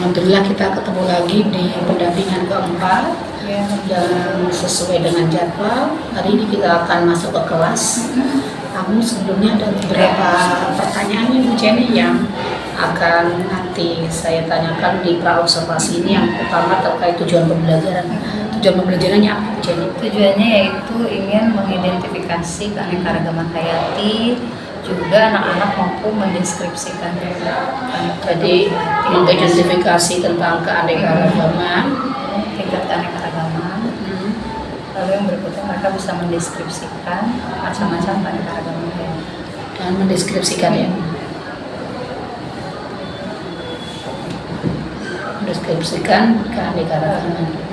Alhamdulillah kita ketemu lagi di pendampingan keempat dan sesuai dengan jadwal hari ini kita akan masuk ke kelas. Namun sebelumnya ada beberapa pertanyaan Bu Jenny yang akan nanti saya tanyakan di pra-observasi ini. Yang pertama terkait tujuan pembelajaran. Tujuan pembelajarannya apa Bu Jenny? Tujuannya yaitu ingin mengidentifikasi keanekaragaman hayati, juga anak-anak mampu mendeskripsikan. Jadi mengidentifikasi tentang keanekaragaman, tingkat keanekaragaman. Lalu yang berikutnya mereka bisa mendeskripsikan macam-macam keanekaragaman hayati. Dan mendeskripsikan ya. Mendeskripsikan keanekaragaman.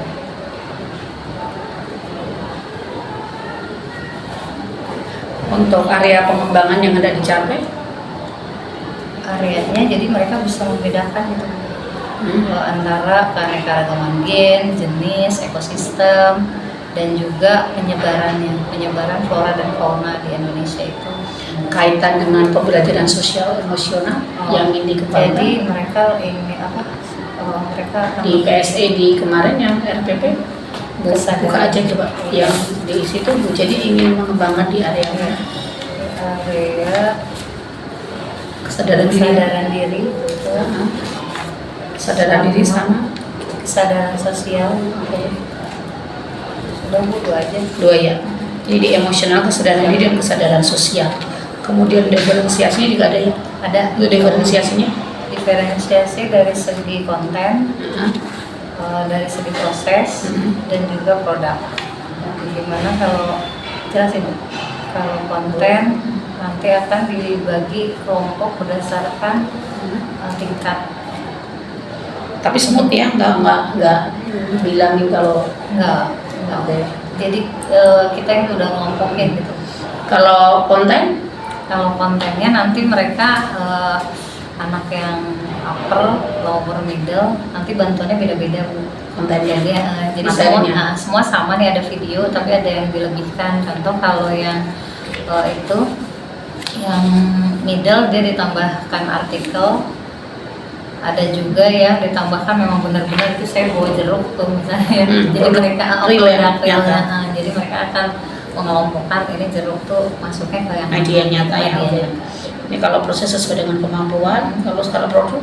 Untuk area pengembangan yang hendak dicapai, areanya jadi mereka bisa membedakan gitu antara keanekaragaman gen, jenis, ekosistem, dan juga penyebaran flora dan fauna di Indonesia itu. Kaitan dengan pembelajaran sosial emosional yang ini dikembangkan. Jadi mereka mereka di PSE di kemarin yang RPP buka aja coba yang di situ Bu, jadi ingin mengembangkan di area kesadaran diri, kesadaran diri sama kesadaran sosial. Sudah dua ya. Jadi di emosional, kesadaran diri dan kesadaran sosial. Kemudian diferensiasinya juga ada ya? Ada. Itu diferensiasinya? Diferensiasi dari segi konten, dari segi proses, dan juga produk. Gimana kalau jelasin? Kalau konten nanti akan dibagi kelompok berdasarkan tingkat. Tapi smooth ya, nggak bilangin kalau nggak. Jadi kita yang udah ngelompokin gitu. Kalau kontennya nanti mereka anak yang upper, lower, middle, nanti bantuannya beda-beda Bu. Kontennya. Jadi semua sama nih, ada video tapi ada yang dilebihkan. Contoh kalau yang itu yang middle dia ditambahkan artikel, ada juga yang ditambahkan memang benar-benar itu saya bawa jeruk tuh misalnya. Jadi mereka jadi mereka akan mengelompokkan ini jeruk tuh masuknya ke yang idea nyata ya. Ini kalau proses sesuai dengan kemampuan. Kalau skala produk,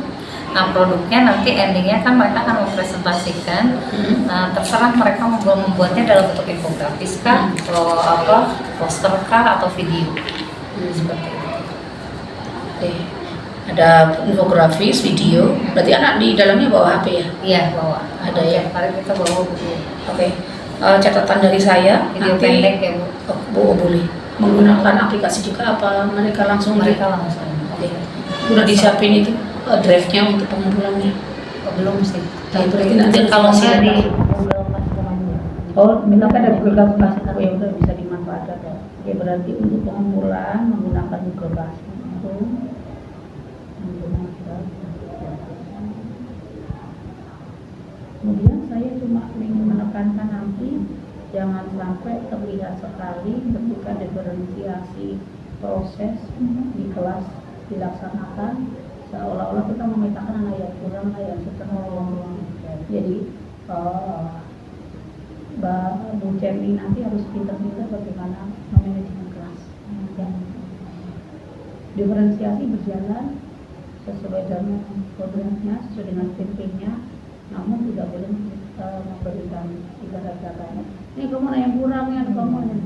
nah produknya nanti endingnya kan mereka akan mempresentasikan. Nah terserah mereka mau membuatnya dalam bentuk infografis kah, poster kah, atau video seperti itu. Oke. Ada infografis, video. Berarti anak di dalamnya bawa HP ya? Iya bawa. Ada ya. Kemarin kita bawa buku. Oke. Catatan dari saya. Video nanti, pendek ya Bu. Boleh. Menggunakan aplikasi juga apa mereka langsung? Oke. Udah disiapin itu drive-nya untuk pengumpulannya? Belum sih. Nah, berarti nanti kalau nggak di Google kan ada Google Classroom ya, udah bisa dimanfaatkan. Oke, berarti untuk pengumpulan menggunakan Google Classroom. Kemudian saya cuma ingin menekankan nanti jangan sampai terlihat sekali ketika diferensiasi proses di kelas dilaksanakan seolah-olah kita memetakan anak yang kurang, anak yang setengah. Jadi Bu Jenny nanti harus pintar-pintar bagaimana memanajemen kelas. Diferensiasi berjalan sesuai dengan programnya, sesuai dengan PP-nya, namun tidak boleh memberikan ibarat-ibaratnya. Ini kamu yang kurang ya, kamu yang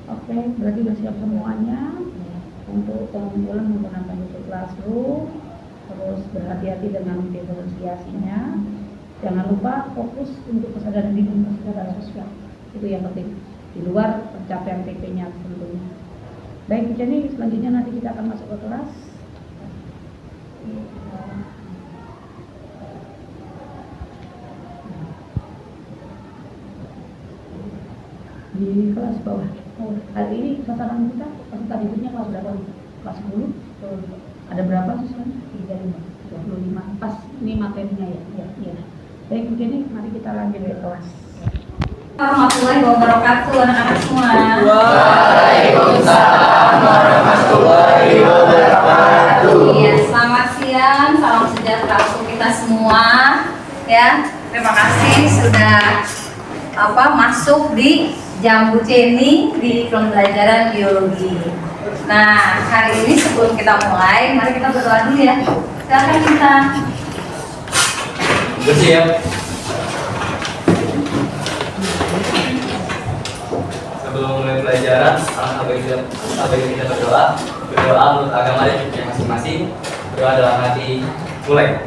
Oke, berarti sudah siap semuanya untuk pengumpulan menggunakan Google Classroom. Terus berhati-hati dengan diferensiasinya. Jangan lupa fokus untuk kesadaran diri dan kesadaran sosial. Itu yang penting. Di luar pencapaian PP-nya tentunya. Baik, jadi selanjutnya nanti kita akan masuk ke kelas. Di kelas bawah. Hari ini sasaran kita peserta didiknya kelas berapa? Kelas 10. Ada berapa siswanya? 35. Pas ini materinya ya. Iya. Baik, begini mari kita lanjut ke kelas. Warahmatullahi wabarakatuh, anak-anak semua. Waalaikumsalam warahmatullahi wabarakatuh. Iya, selamat siang, salam sejahtera untuk kita semua ya. Terima kasih sudah masuk di Jambu Ceni di pembelajaran biologi. Nah, hari ini sebelum kita mulai, mari kita berdoa dulu ya. Silakan kita. Bersiap. Sebelum mulai pelajaran, apabila kita berdoa menurut agama yang masing-masing, berdoa dalam hati, mulai.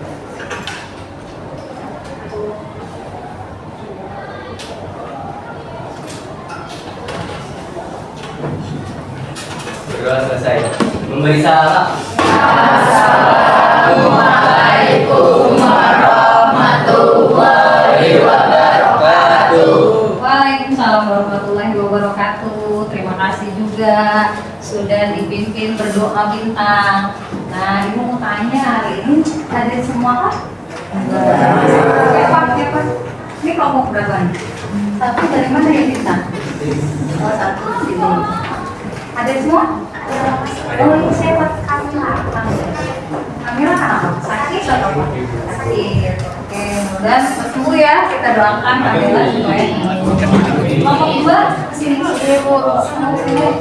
Berdoa selesai. Memberi salam. Assalamualaikum warahmatullahi wabarakatuh. Waalaikumsalam warahmatullahi wabarakatuh. Terima kasih juga sudah dipimpin berdoa bintang. Nah, ibu mau tanya, hari ini hadir semua kah? Siapa? Ini kelompok berapa nih? Satu dari mana ya bintang? Oh, satu di sini. Hadir semua? Oh, ini siapa? Kamila kenapa? Sakit atau apa? Sakit. Oke, mudah sembuh ya. Kita doakan Kamila supaya. Kelompok dua sini Bu. Sini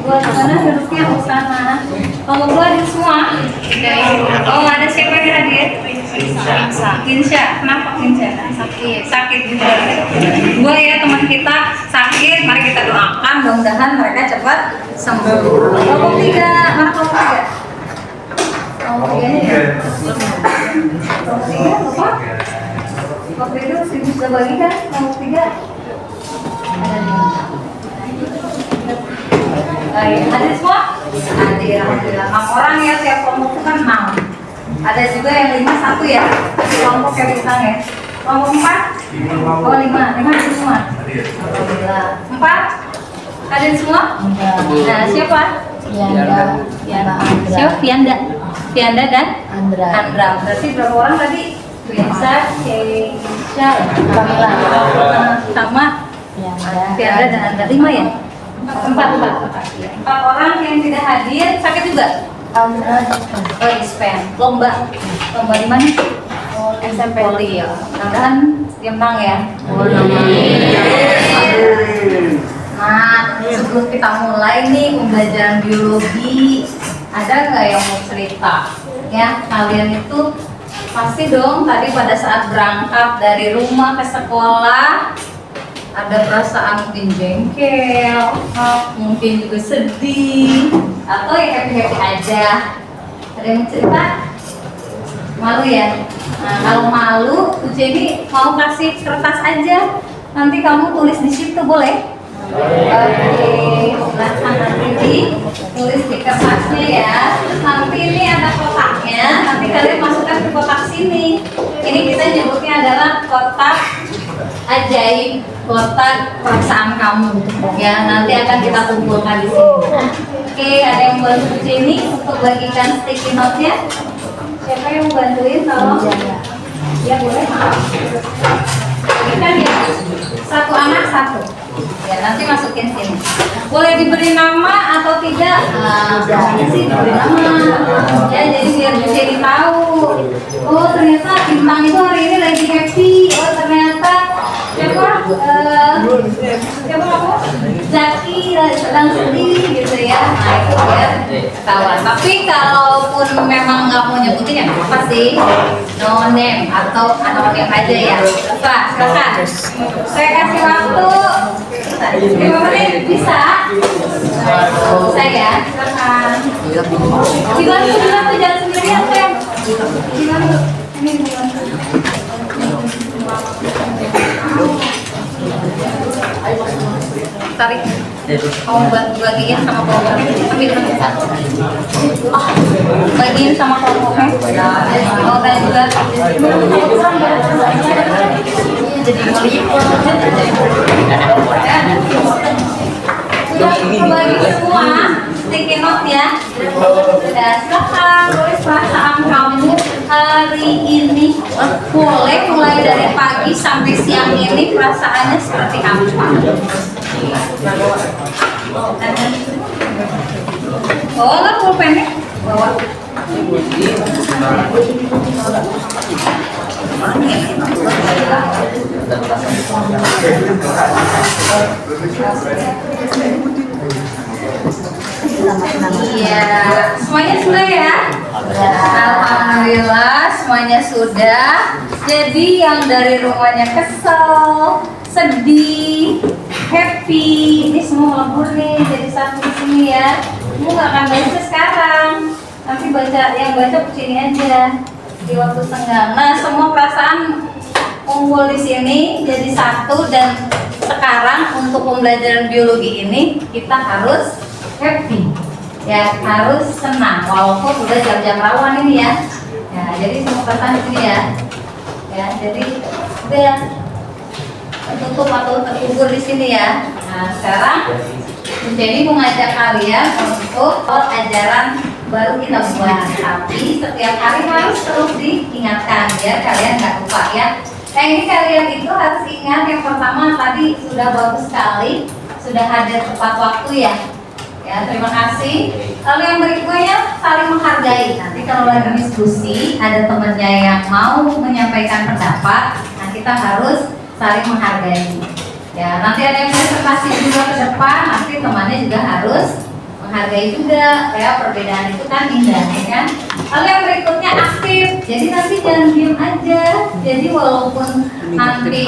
buat mana duduknya ke sana. Kelompok dua di semua. Oh, ada siapa yang hadir? Kinsya. Kenapa Kinsya? Sakit juga. Dua ya teman kita sakit. Mari kita doakan mudah-mudahan mereka cepat sembuh. Kelompok tiga, mana kelompok tiga? Kelompok tiga ini ya. Kelompok tiga apa? Waktu itu sudah bagi kan kelompok tiga. Baik, hadir semua? Hadir, alhamdulillah. 6 orang ya, tiap kelompok itu kan 6. Ada juga yang 5 1 ya, kelompok yang bintang ya. Kelompok 4? Oh 5 hadir semua? Alhamdulillah. 4? Hadir semua? Nah, siapa? Siapa? Fianda dan? Andra. Berarti berapa orang tadi? Biasa, Keisha, Kamila, sama Fianda dan Andra. 5 ya? 4 orang yang tidak hadir sakit juga? Oh, dispen. Lomba di mana? SMP Poli ya. Mudah-mudahan dia menang ya. Nah, sebelum kita mulai nih pembelajaran biologi, ada nggak yang mau cerita? Ya, kalian itu pasti dong tadi pada saat berangkat dari rumah ke sekolah ada perasaan mungkin jengkel, mungkin juga sedih, atau ya happy-happy aja. Ada yang cerita? Malu ya? Nah, kalau malu, Jenny mau kasih kertas aja. Nanti kamu tulis di situ, boleh? Oke, nah nanti tulis di kertasnya ya. Nanti ini ada kotaknya. Nanti kalian masukkan ke kotak sini. Ini kita nyebutnya adalah kotak ajaib, kotak perasaan kamu. Ya, nanti akan kita kumpulkan di sini. Oke, ada yang bantu Jenny untuk bagikan sticky note-nya? Siapa yang bantuin? Tolong. Ya boleh. Bagikan ya. Satu anak satu. Ya, nanti masukin sini. Boleh diberi nama atau tidak? Nah, sih diberi nama. Ya, jadi biar Jenny tahu. Oh, ternyata bintang itu hari ini lagi happy. Oh, ternyata siapa aku? Zaki sedang sedih gitu ya. Nah, itu biar ketahuan. Tapi kalaupun memang nggak mau nyebutin ya apa sih? No name atau anonim aja ya. Pak, silakan. Saya kasih waktu 5 menit bisa? Bisa ya, silakan. Dibantu jangan sendirian kan? Dibantu. Ini dibantu. Tarik. Kamu bagiin sama kelompoknya. Ambil satu. Bagiin sama kelompoknya. Oh, dan juga jadi bagi semua sticky note ya. Sudah, silakan tulis perasaan kamu hari ini. Boleh mulai dari pagi sampai siang ini perasaannya seperti apa? Bawa nggak pulpennya? Bawa. Iya, semuanya sudah ya? Alhamdulillah semuanya sudah. Jadi yang dari rumahnya kesel, sedih, happy, ini semua melebur nih jadi satu di sini ya. Kamu nggak akan baca sekarang, nanti yang baca ini aja di waktu senggang. Nah, semua perasaan kumpul di sini jadi satu, dan sekarang untuk pembelajaran biologi ini kita harus happy, ya harus senang walaupun udah jam-jam rawan ini ya. Ya, jadi semua perasaan di sini ya. Ya, jadi udah tertutup atau terkubur di sini ya. Nah, sekarang jadi mengajak kalian untuk ajaran baru kita buat, tapi setiap hari harus terus diingatkan ya, kalian nggak lupa ya. Nah, ini kalian itu harus ingat yang pertama tadi sudah bagus sekali, sudah hadir tepat waktu ya. Ya, terima kasih. Lalu yang berikutnya saling menghargai. Nanti kalau lagi diskusi ada temannya yang mau menyampaikan pendapat, nah kita harus saling menghargai. Ya, nanti ada yang presentasi juga ke depan, nanti temannya juga harus menghargai juga. Ya, perbedaan itu kan indah, ya kan? Lalu yang berikutnya aktif. Jadi nanti jangan diam aja. Jadi walaupun nanti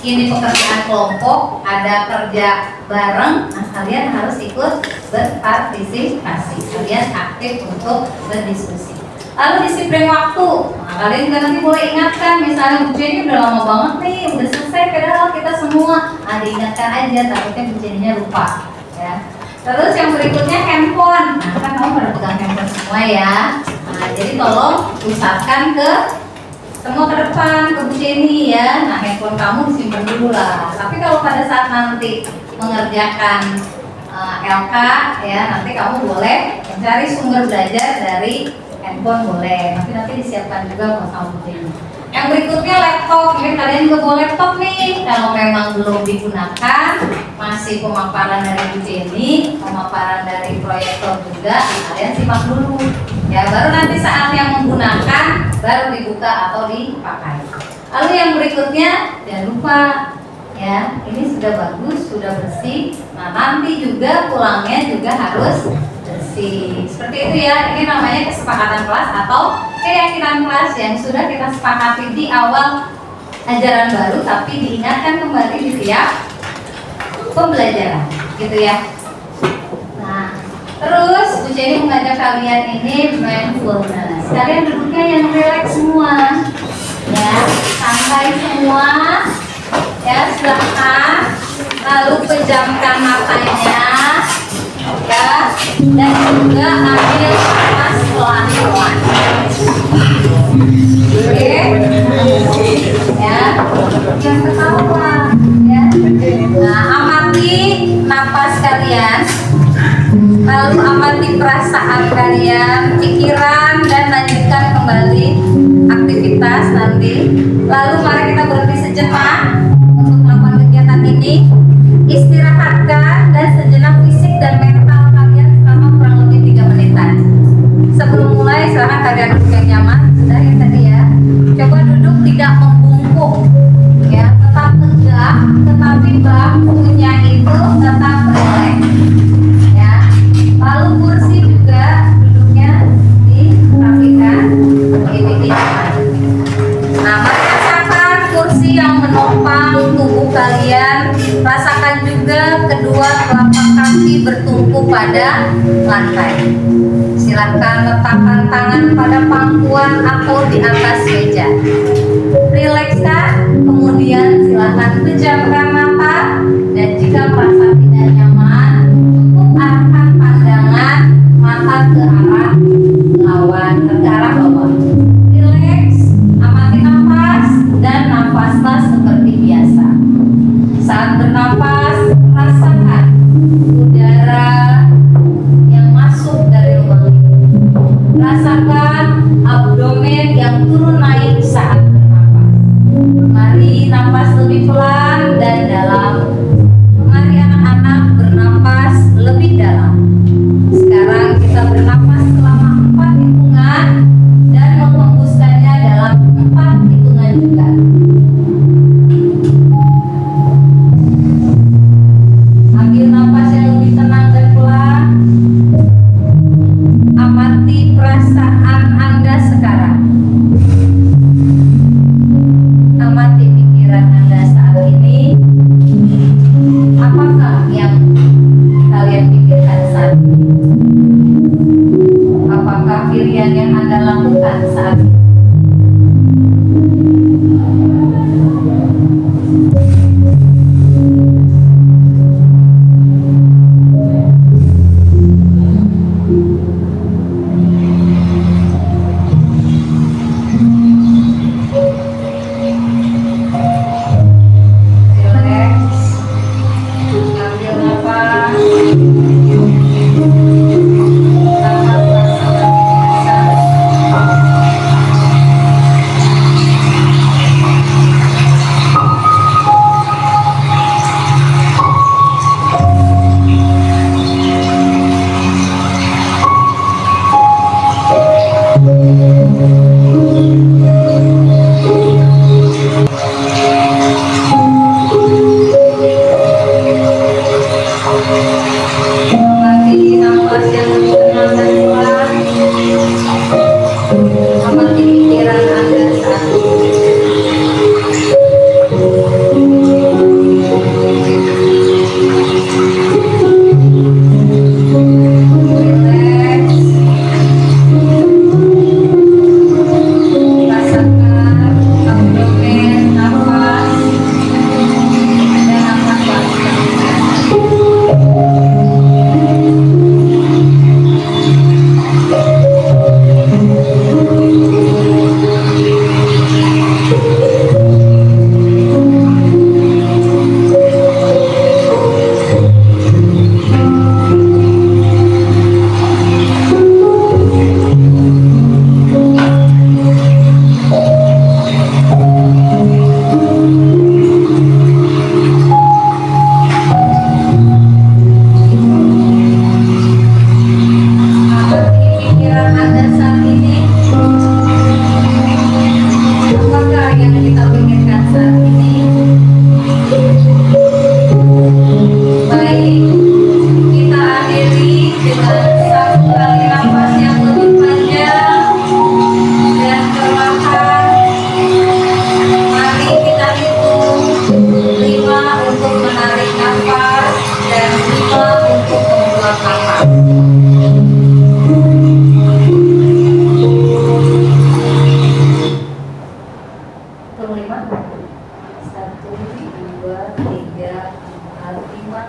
ini pekerjaan kelompok, ada kerja bareng, nah kalian harus ikut berpartisipasi. Kalian aktif untuk berdiskusi. Lalu disiplin waktu. Nah, kalian juga nanti boleh ingatkan, misalnya Bu Jenny udah lama banget nih, udah selesai padahal kita semua. Nah, diingatkan aja, takutnya Bu Jenny-nya lupa. Ya. Terus yang berikutnya handphone. Nah, kan kamu pada pegang handphone semua ya. Nah, jadi tolong usahakan ke semua ke depan, ke Bu Jenny ya. Nah, handphone kamu disimpan dulu lah. Tapi kalau pada saat nanti mengerjakan LK ya, nanti kamu boleh mencari sumber belajar dari handphone boleh. Nanti disiapkan juga sama Bu Jenny. Yang berikutnya laptop. Ini kalian juga bawa laptop nih. Kalau memang belum digunakan, masih pemaparan dari Bu Jenny, pemaparan dari proyektor juga, kalian simak dulu. Ya, baru nanti saat yang menggunakan baru dibuka atau dipakai. Lalu yang berikutnya jangan lupa ya, ini sudah bagus, sudah bersih. Nah, nanti juga pulangnya juga harus bersih. Seperti itu ya. Ini namanya kesepakatan kelas atau keyakinan kelas yang sudah kita sepakati di awal ajaran baru, tapi diingatkan kembali di tiap pembelajaran, gitu ya. Nah, terus Bu Jenny mengajak kalian ini mindfulness. Kalian duduknya yang relax semua, ya, santai semua, ya, silahkan. Lalu pejamkan matanya, ya, dan juga ambil nafas pelan-pelan. Oke, ya, jangan ketawa, ya. Nah, amati nafas kalian. Lalu amati perasaan kalian, pikiran, dan lanjutkan kembali aktivitas nanti. Lalu mari kita berhenti sejenak untuk melakukan kegiatan ini. Istirahatkan dan sejenak fisik dan mental kalian selama kurang lebih 3 menitan. Sebelum mulai silakan kalian duduk yang nyaman. Sudah ya tadi ya. Coba duduk tidak membungkuk, ya, tetap tegak, tetapi bahunya itu tetap rileks. Lalu kursi juga duduknya dirapikan ini. Nah, mari rasakan kursi yang menopang tubuh kalian. Rasakan juga kedua telapak kaki bertumpu pada lantai. Silakan letakkan tangan pada pangkuan atau di atas meja. Rilekskan, kemudian silakan pejamkan mata, dan jika merasa tidak nyaman, cukup arahkan pandangan mata ke arah lawan, ke arah bawah. Rileks, amati nafas, dan nafaslah seperti biasa. Saat bernapas, rasakan udara yang masuk dari lubang hidung. Rasakan abdomen yang turun naik saat bernapas. Mari nafas lebih pelan dan dalam. Mari anak-anak lakukan saat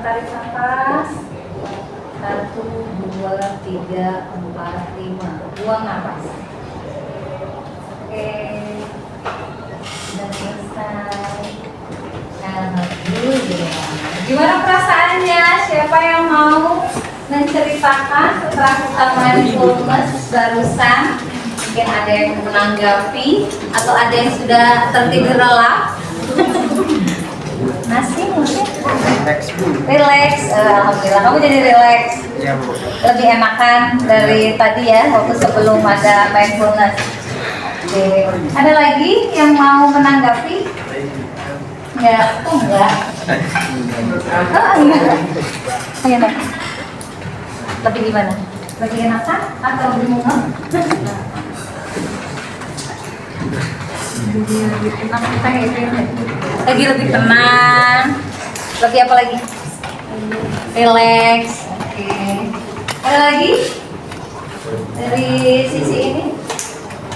tarik nafas 1, 2, 3, 4, 5 buang nafas. Oke, sudah selesai. Alhamdulillah. Gimana perasaannya? Siapa yang mau menceritakan setelah kita mindfulness barusan? Mungkin ada yang menanggapi atau ada yang sudah tertidur lelap? Masih mungkin? Relax, alhamdulillah. Kamu jadi relax. Iya, Bu. Lebih enakan dari tadi ya, waktu sebelum ada mindfulness. Oke. Ada lagi yang mau menanggapi? Enggak, oh enggak. Oh enggak. Gimana? Lebih gimana? Lebih enakan atau lebih mumet? Lebih tenang, lagi lebih tenang. Lebih apa lagi? Relax. Oke. Ada lagi? Dari sisi ini,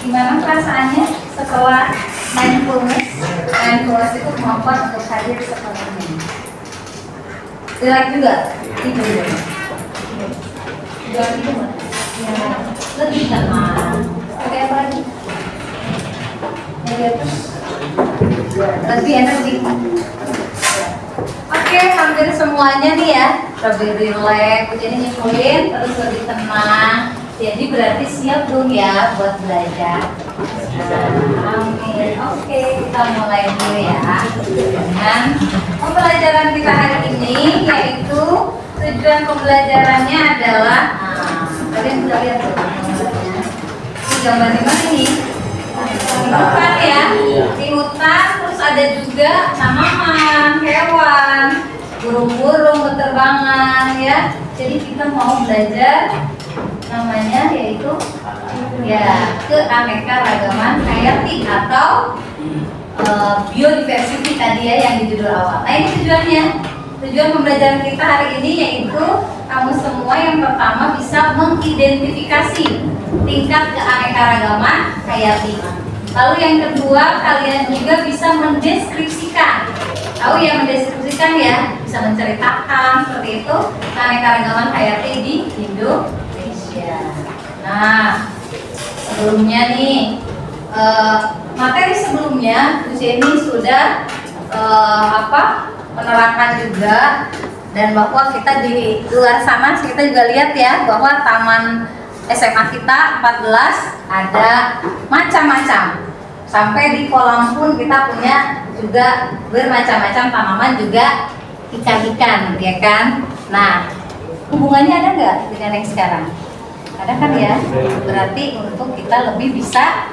gimana perasaannya setelah mindfulness? Mindfulness itu kemampuan untuk hadir sepenuhnya. Relax juga? Tidur juga? Tidur ya, lebih tenang. Oke, apa lagi? Lebih energi. Oke, hampir semuanya nih ya. Lebih relax, jadi nyimpulin terus lebih tenang. Jadi berarti siap dong ya buat belajar. Amin. Oke, kita mulai dulu ya dengan pembelajaran kita hari ini, yaitu tujuan pembelajarannya adalah kalian sudah lihat tuh di gambar di mana ini? Di hutan ya, di hutan. Terus ada juga tanaman, hewan, burung-burung berterbangan ya. Jadi kita mau belajar namanya yaitu ya keanekaragaman hayati atau biodiversity tadi ya yang di judul awal. Nah ini tujuannya Tujuan pembelajaran kita hari ini yaitu kamu semua yang pertama bisa mengidentifikasi tingkat keanekaragaman hayati. Lalu yang kedua, kalian juga bisa mendeskripsikan. Tahu ya mendeskripsikan ya, bisa menceritakan seperti itu keanekaragaman hayati di Indonesia. Nah, sebelumnya nih materi sebelumnya Bu Jenny sudah menerangkan juga, dan bahwa kita di luar sana kita juga lihat ya bahwa taman SMA kita 14 ada macam-macam. Sampai di kolam pun kita punya juga bermacam-macam tanaman, juga ikan-ikan, ya kan? Nah, hubungannya ada nggak dengan yang sekarang? Ada kan ya? Berarti untuk kita lebih bisa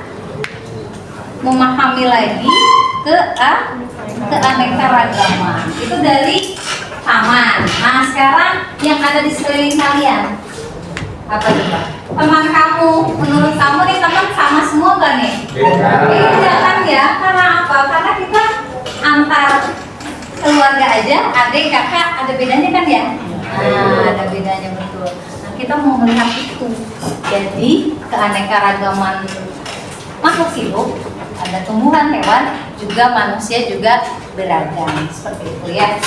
memahami lagi keanekaragaman. Itu dari taman. Nah, sekarang yang ada di sekeliling kalian apa coba? Teman kamu, menurut kamu nih teman sama semua gak nih? Beda kan ya? Karena apa? Karena kita antar keluarga aja, adik, kakak, ada bedanya kan ya? Nah, ada bedanya betul. Nah, kita mau melihat itu. Jadi keanekaragaman makhluk hidup, ada tumbuhan, hewan, juga manusia juga beragam seperti itu ya.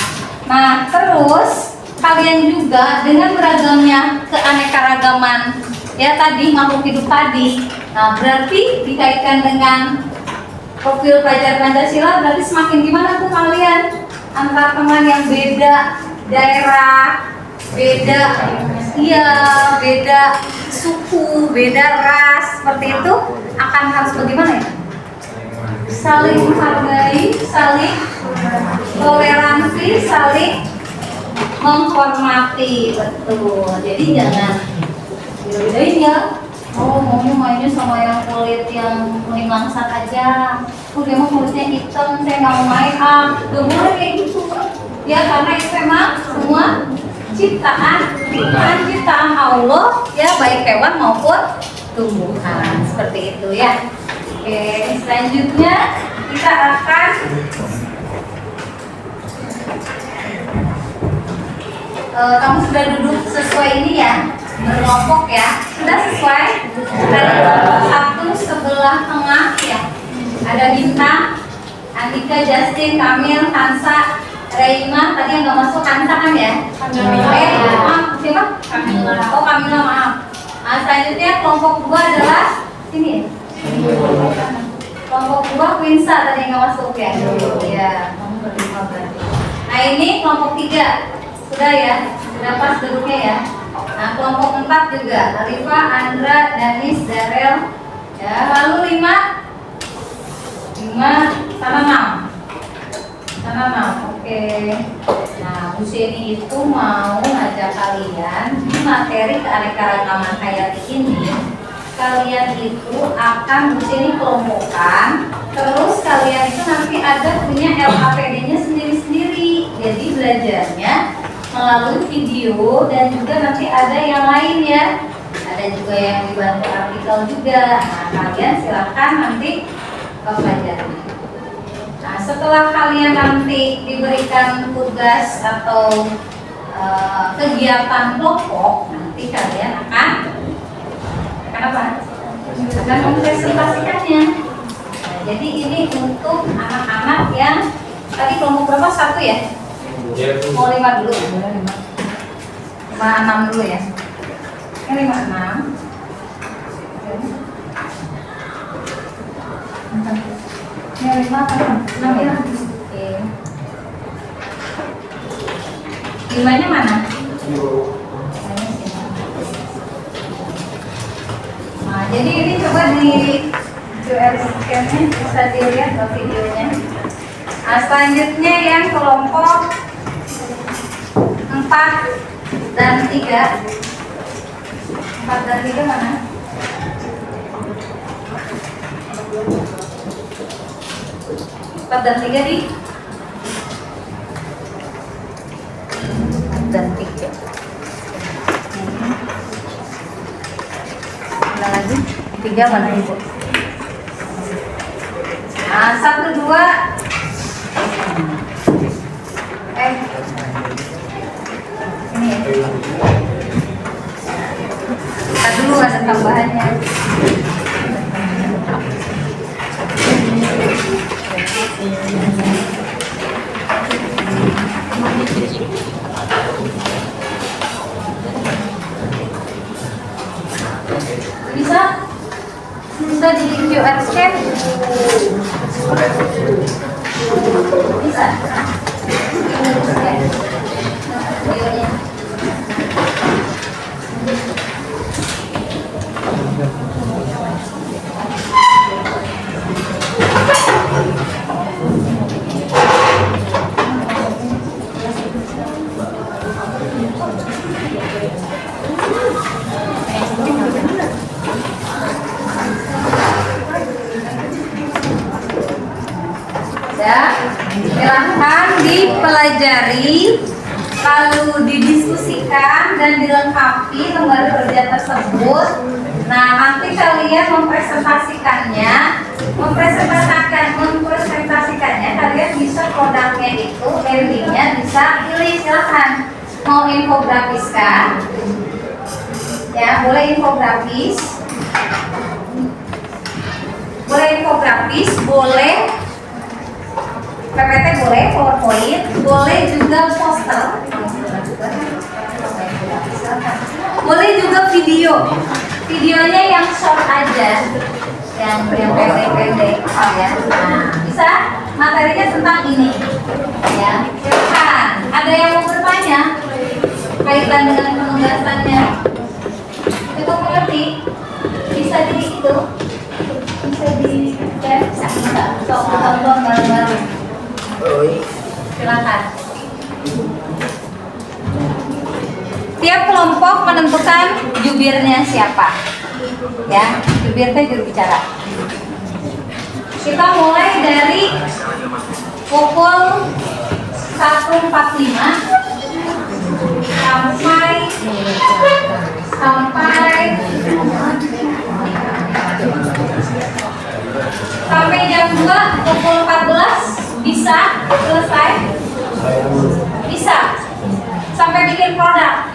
Nah, terus kalian juga dengan beragamnya keanekaragaman ya tadi makhluk hidup tadi. Nah, berarti dikaitkan dengan profil pelajar Pancasila, berarti semakin gimana tuh kalian antar teman yang beda daerah, beda beda suku, beda ras, seperti itu akan harus bagaimana ya? Saling menghargai, saling toleransi, saling menghormati, betul. Jadi jangan beda-bedain ya. Oh, maunya mainnya sama yang kulit yang kuning langsat aja. Dia mau kulitnya hitam, saya nggak mau main. Gak boleh kayak gitu. Ya, karena itu memang semua ciptaan Allah ya, baik hewan maupun tumbuhan, seperti itu ya. Oke, selanjutnya kita akan kamu sudah duduk sesuai ini ya, berkelompok ya, sudah sesuai. Satu sebelah tengah ya, ada Bintang, Andika, Justin, Kamil, Hansa, Reima. Tadi yang nggak masuk Hansa kan ya? Maaf, siapa? Kamila. Oh, Kamila, maaf. Nah, selanjutnya kelompok 2 adalah sini ya. Kelompok 2 Winsa tadi yang nggak masuk ya. Ya, kamu berlima berarti. Nah, ini kelompok 3 sudah ya, sudah pas duduknya ya. Nah, kelompok 4 juga Alifa, Andra, Danis, Darel. Ya, lalu 5 sana 6. Oke. Nah, Bu Seni itu mau ngajak kalian di materi keanekaragaman hayati ini. Kalian itu akan Bu Seni kelompokkan, terus kalian itu nanti ada punya LAPD-nya sendiri-sendiri. Jadi belajarnya melalui video, dan juga nanti ada yang lain ya. Ada juga yang dibantu artikel juga. Nah, kalian silahkan nanti pelajari. Nah, setelah kalian nanti diberikan tugas atau kegiatan kelompok, nanti kalian akan apa? Akan mempresentasikannya. Nah, jadi ini untuk anak-anak yang tadi kelompok berapa? 1 ya? Mau 5 dulu, 5-6 dulu ya. Ini 5-6. Ini 5 apa? 6 ya? Oke. 5-nya mana? Nah, jadi ini coba di QR scan-nya bisa dilihat ke videonya. Nah, selanjutnya yang kelompok 4 dan 3. 4 dan 3 mana? 4 dan 3 di 4 dan 3. Mana lagi? 3 mana Ibu? Nah, 1, 2 dulu ada tambahannya. Bisa di QR scan. Bisa. Ya, silahkan dipelajari, lalu didiskusikan dan dilengkapi lembar kerja tersebut. Nah, nanti kalian mempresentasikannya, kalian bisa produknya itu, brandingnya bisa pilih, silahkan. Mau infografis kan? Ya, boleh infografis, boleh PPT, boleh PowerPoint, boleh juga poster, boleh juga videonya yang short aja, yang pendek-pendek ya. Nah, bisa materinya tentang ini ya. Silakan, ada yang mau bertanya kaitan dengan penugasannya? Itu mengerti? Bisa tonton bareng-bareng. Silakan. Tiap kelompok menentukan jubirnya siapa. Ya, jubirnya juru bicara. Kita mulai dari pukul 1.45 sampai jam 2 pukul 14 bisa selesai, bisa sampai bikin produk.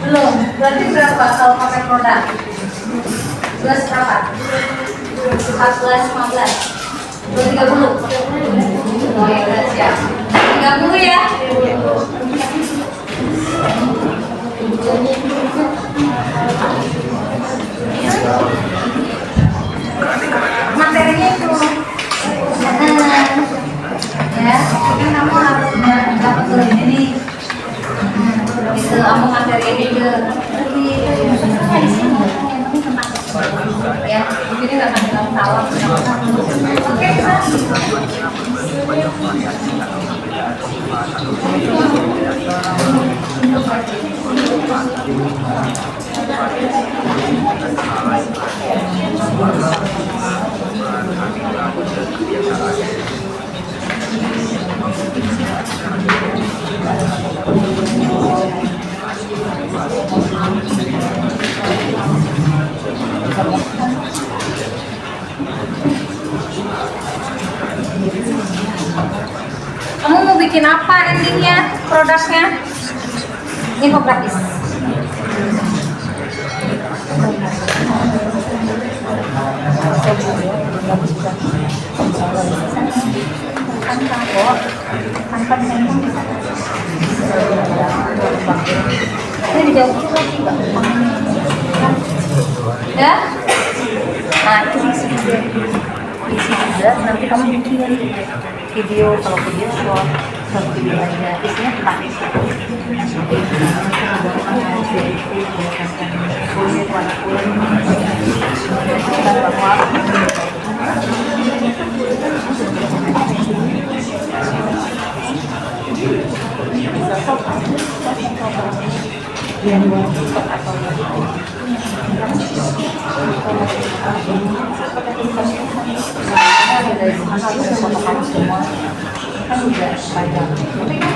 Belum, berarti berapa kalau pakai produk? 12 berapa? 14, 15, 30. Oh ya, udah siap. 30 ya. Materinya itu ya, kan kamu harus dapat ini itu kamu materi itu ya, jadi nggak akan bilang salah. Oke, kamu mau bikin apa endingnya, produknya? Infografis. Ini dijauh lagi nggak? Ya? Nah, itu isi juga. Nanti kamu bikin video, kalau video short, satu video aja. Isinya tentang kan juga panjang. Tapi kan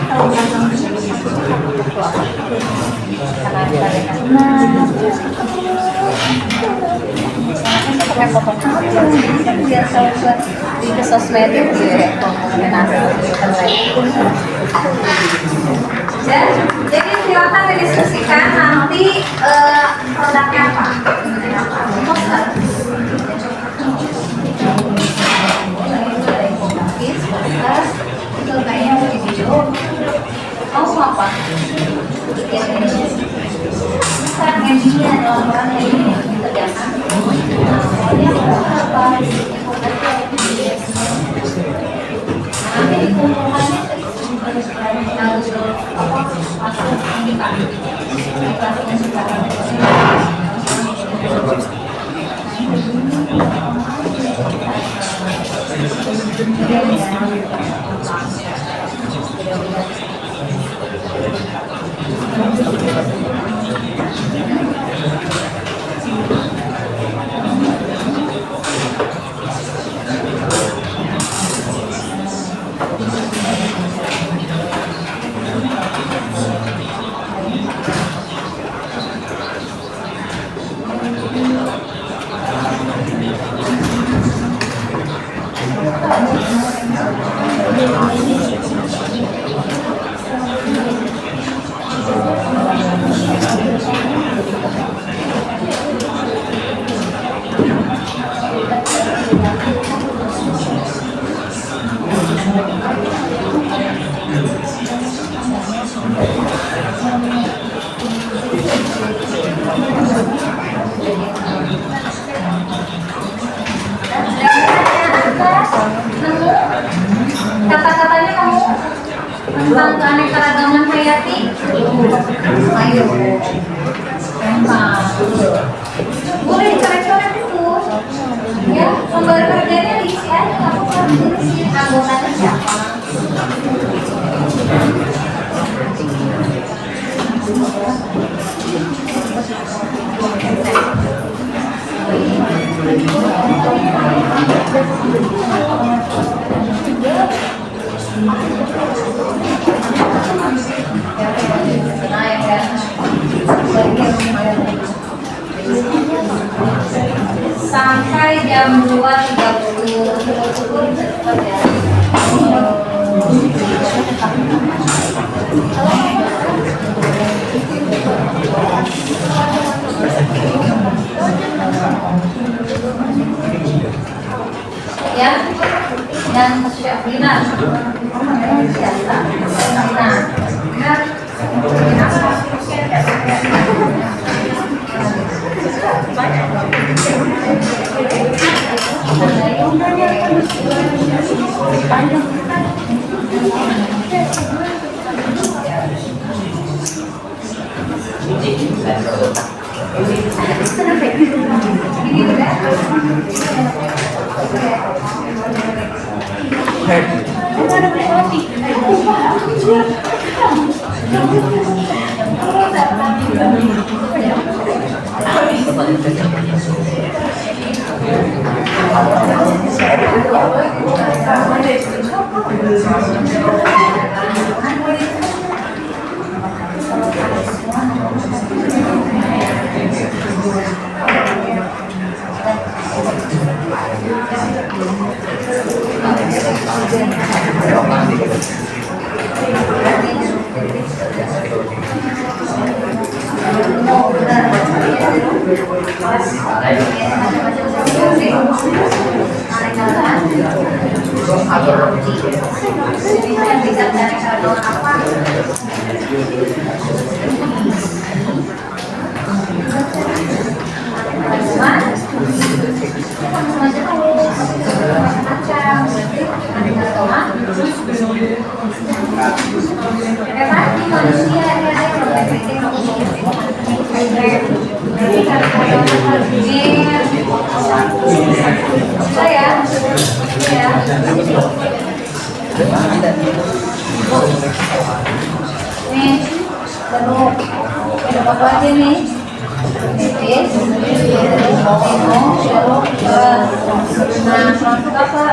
kalau belakang karena pakai potong biar tahu buat sosmed itu ya komunikasi dan jadi silakan didiskusikan nanti produknya apa poster itu kayaknya video mau apa sekarang yang ini adalah orang yang ini kerjakan soalnya apa nanti dikumpulkannya harus apa masuk indikator kata-katanya kamu tentang keanekaragaman hayati. Ayo, boleh coret-coret itu. Ya, lembar kerjanya diisi aja, kamu kan diisi anggotanya siapa. Sampai jam 2.30 ya, dan Syafina nih, baru apa aja nih? Nah, masuk apa?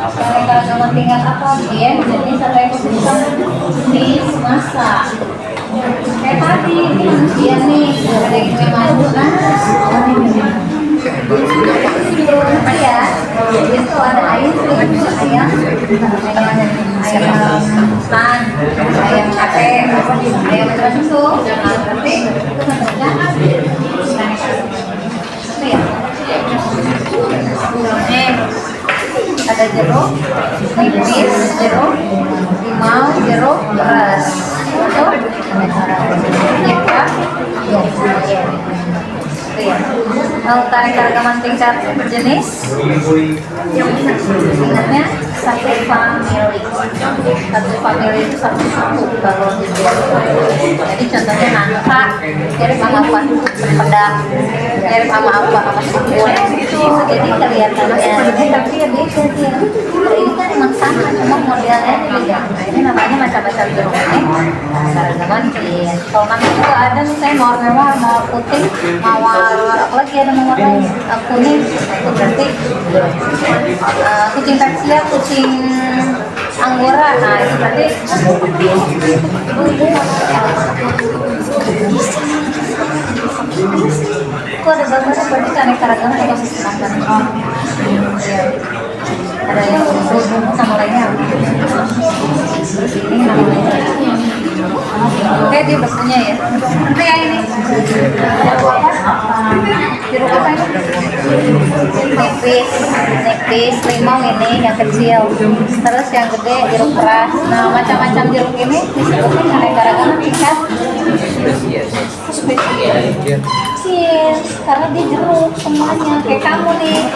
Keanekaragaman tingkat apa? Dia jadi satu ekosistem di masa. Kayak tadi, ini manusia nih, ada yang maju apa ya? Jadi kalau ada air ayam stan, ayam ate, ayam tertentu. Nah, berarti itu namanya apa ya? Ada jeruk, nipis, jeruk, limau, jeruk, beras. Itu ya. Mau tarik rekaman tingkat jenis? Ingatnya satu family. Satu family itu satu suku kalau dijual. Jadi contohnya nangka, mirip sama apa? Pedang, mirip sama apa? Sama sukun. Jadi kelihatannya, tapi ya beda dia. Ini kan emang sama, cuma modelnya beda. Ini namanya macam-macam jeruk ini. Keragaman jenis. Kalau nanti juga ada misalnya mawar merah, mawar putih, mawar apa lagi ada mawar kuning. Itu berarti kucing Persia, kucing Anggora. Nah itu berarti kok ada gambarnya, berarti keanekaragaman ekosistem kan? Oh iya. Ada yang bunga sama lainnya. Ini namanya. Oke, dia udah punya ya. Itu yang ini. Jeruk apa ini? Nipis, limau ini yang kecil. Terus yang gede jeruk keras. Nah, macam-macam jeruk ini disebutnya keanekaragaman tingkat spesies. Karena dia jeruk semuanya. Kayak kamu nih.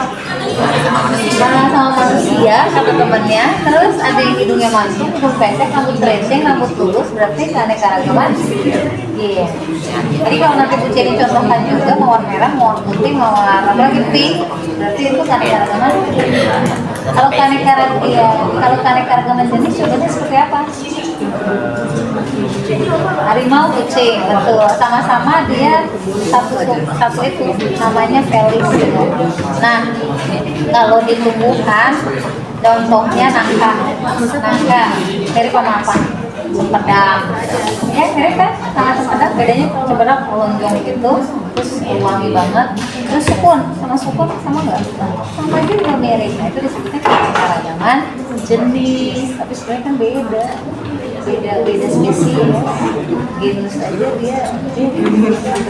Sama manusia, satu temennya. Terus ada yang hidungnya mancung, hidung pendek, rambut keriting, rambut lurus. Berarti keanekaragaman. Iya. Jadi kalau nanti Bu Ceni contohkan juga mawar merah, mawar putih, mawar apa lagi pink, berarti itu keanekaragaman. Kalau keanekaragaman jenis contohnya seperti apa? Harimau, kucing, betul. Sama-sama dia satu itu namanya felis. Nah, kalau di tumbuhan contohnya nangka mirip sama apa? Cempedak. Ya mirip kan sama cempedak, bedanya cempedak lonjong gitu, terus wangi banget. Terus sukun sama nggak? Sama juga mirip. Nah, itu disebutnya keanekaragaman jenis, tapi sebenarnya kan beda spesies, genus aja dia.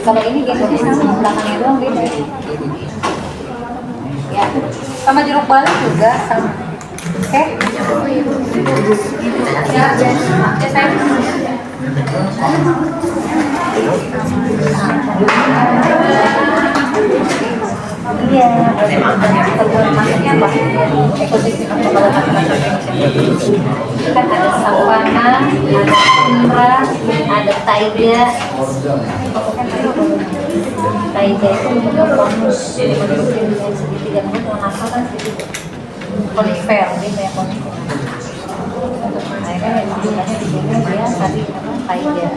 Kalau ini genusnya sama, belakangnya doang beda. Ya, sama jeruk balik juga sama. Oke. Ya, saya. Iya, maksudnya apa? Ekosistem atau kan ada savana, ada tundra, ada taiga. Taiga itu juga bonus, jadi segitiga itu kenapa kan segitiga konifer, dia kayak konifer. Akhirnya makanya di sini dia tadi apa taiga.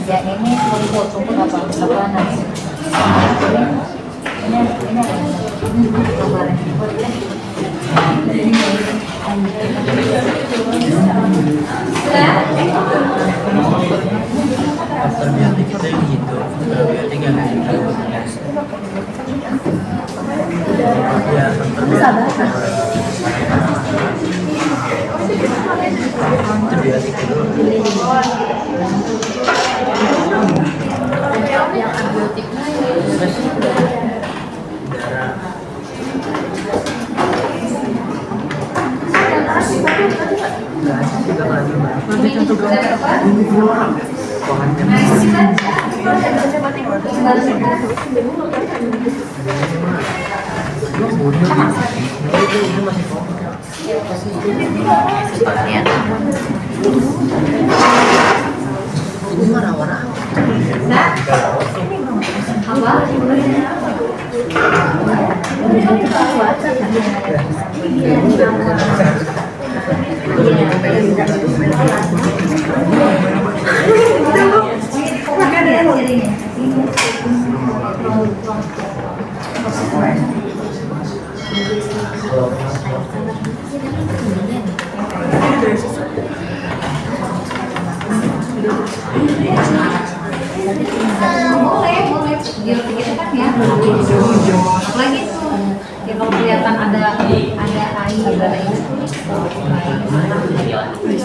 Yang ini rumput apa savana. Ini gambarnya. Antibiotik itu yang gitu, probiotik yang gitu. Ya, antibiotik itu. Yang antibiotiknya darah. Ini warna-warna Boleh jeruk gitu kan ya. Apalagi tuh ya kalau kelihatan ada air,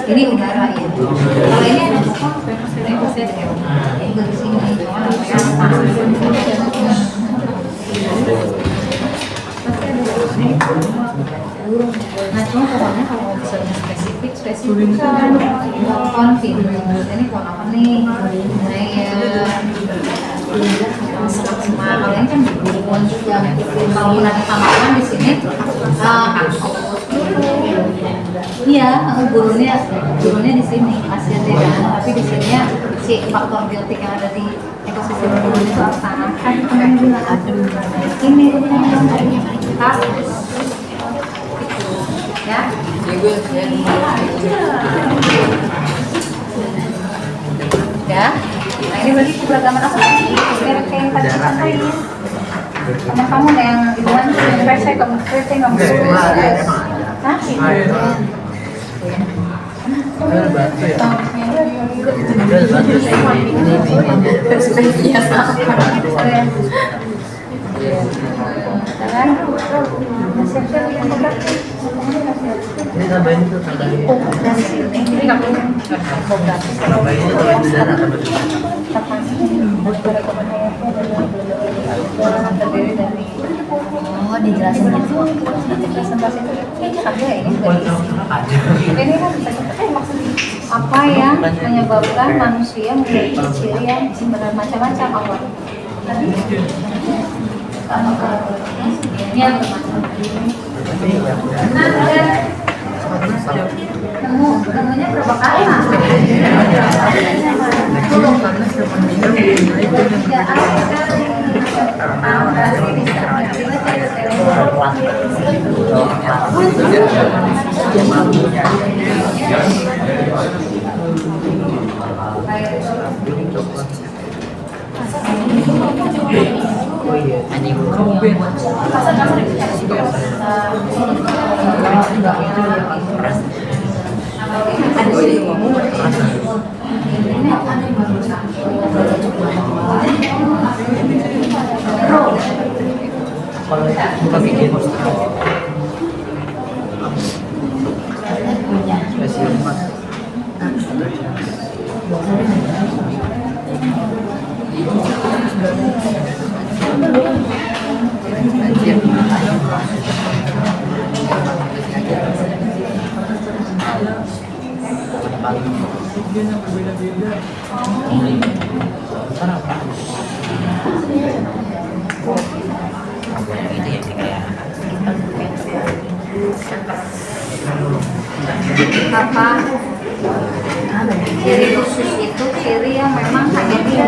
Ini udara ya. Kalau ini ada ini pasti ada yang di sini. Nah, cuma pokoknya kalau bisa spesifik kan konflik. Ini pohon apa nih? Kalau ini kan berhubungan juga. Kalau pernah ditambahkan di sini, iya, gurunnya di sini hasilnya kan. Tapi di sini si faktor biotik yang ada di ekosistem gurun itu apa? Kan kemarin bilang ini harus ya. Ya. Nah ini berarti keberagaman apa? Kayak yang tadi sampaikan. Sama kamu yang ibuan saya kamu Hah? Ini tambahin itu tambahin. Ini nggak perlu. Tambahin itu kalau udara tambah. Oh, dijelasin gitu. Nanti presentasi ini ada ini. Ini kan maksudnya apa yang menyebabkan manusia memiliki ciri yang macam-macam apa? Ini yang temunya berapa kali mas? Kalau itu pakai gitu. Spesial mas. Apa ciri khusus itu ciri yang memang hanya dia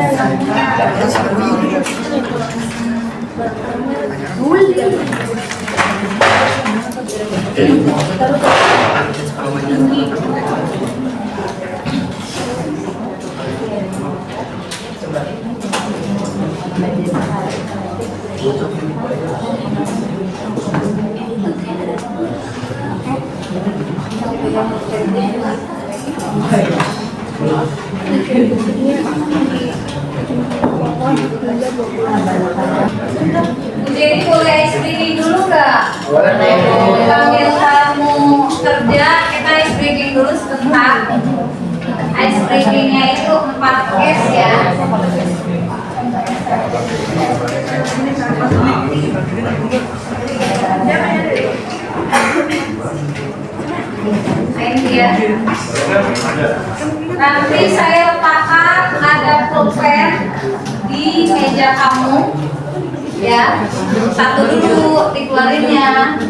Jadi boleh ice breaking dulu nggak? Panggil kamu kerja, kita ice breaking dulu sebentar. Ice breakingnya itu 4 case ya. Ini ya. Nanti saya letakkan ada pulpen di meja kamu, ya. Satu dulu dikeluarinnya.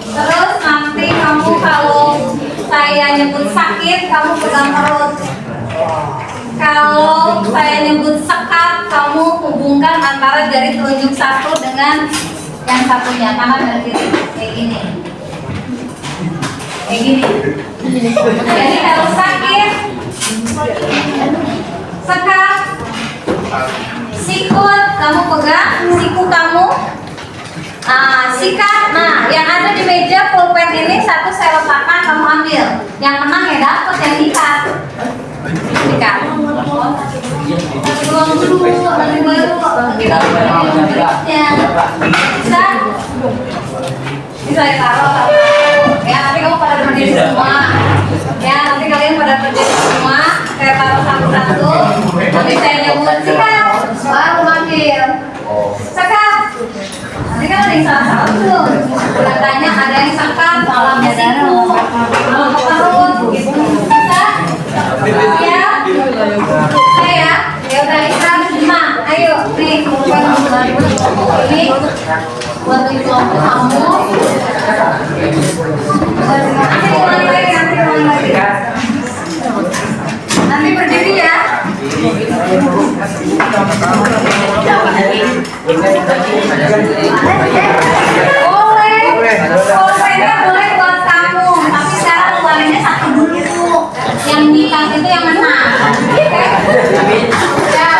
Terus nanti kamu kalau saya nyebut sakit, kamu pegang perut. Kalau saya nyebut sekat, kamu hubungkan antara jari telunjuk satu dengan yang satunya, kanan dan kiri, kayak gini. Kayak gini. Jadi kalau sakit, sekat, sikut, kamu pegang, siku kamu, sikat. Nah, yang ada di meja pulpen ini satu saya letakkan, kamu ambil. Yang menang ya dapat yang ikat. Ikat. Tuang dulu, nanti baru kita berikutnya. Bisa? Bisa ditaruh. Ya, nanti kamu pada berdiri semua. Ya, nanti kalian pada nih salah satu. Katanya ada yang sekat, malamnya siku, malam ke perut, gitu. Bisa? Ya? Saya? Ya udah istirahat 5. Ayo, nih, ini buat itu kamu. Nanti berdiri ya. Boleh buat kamu. Tapi sekarang keluarinnya 1 dulu. Yang nikah itu yang menang. Ya.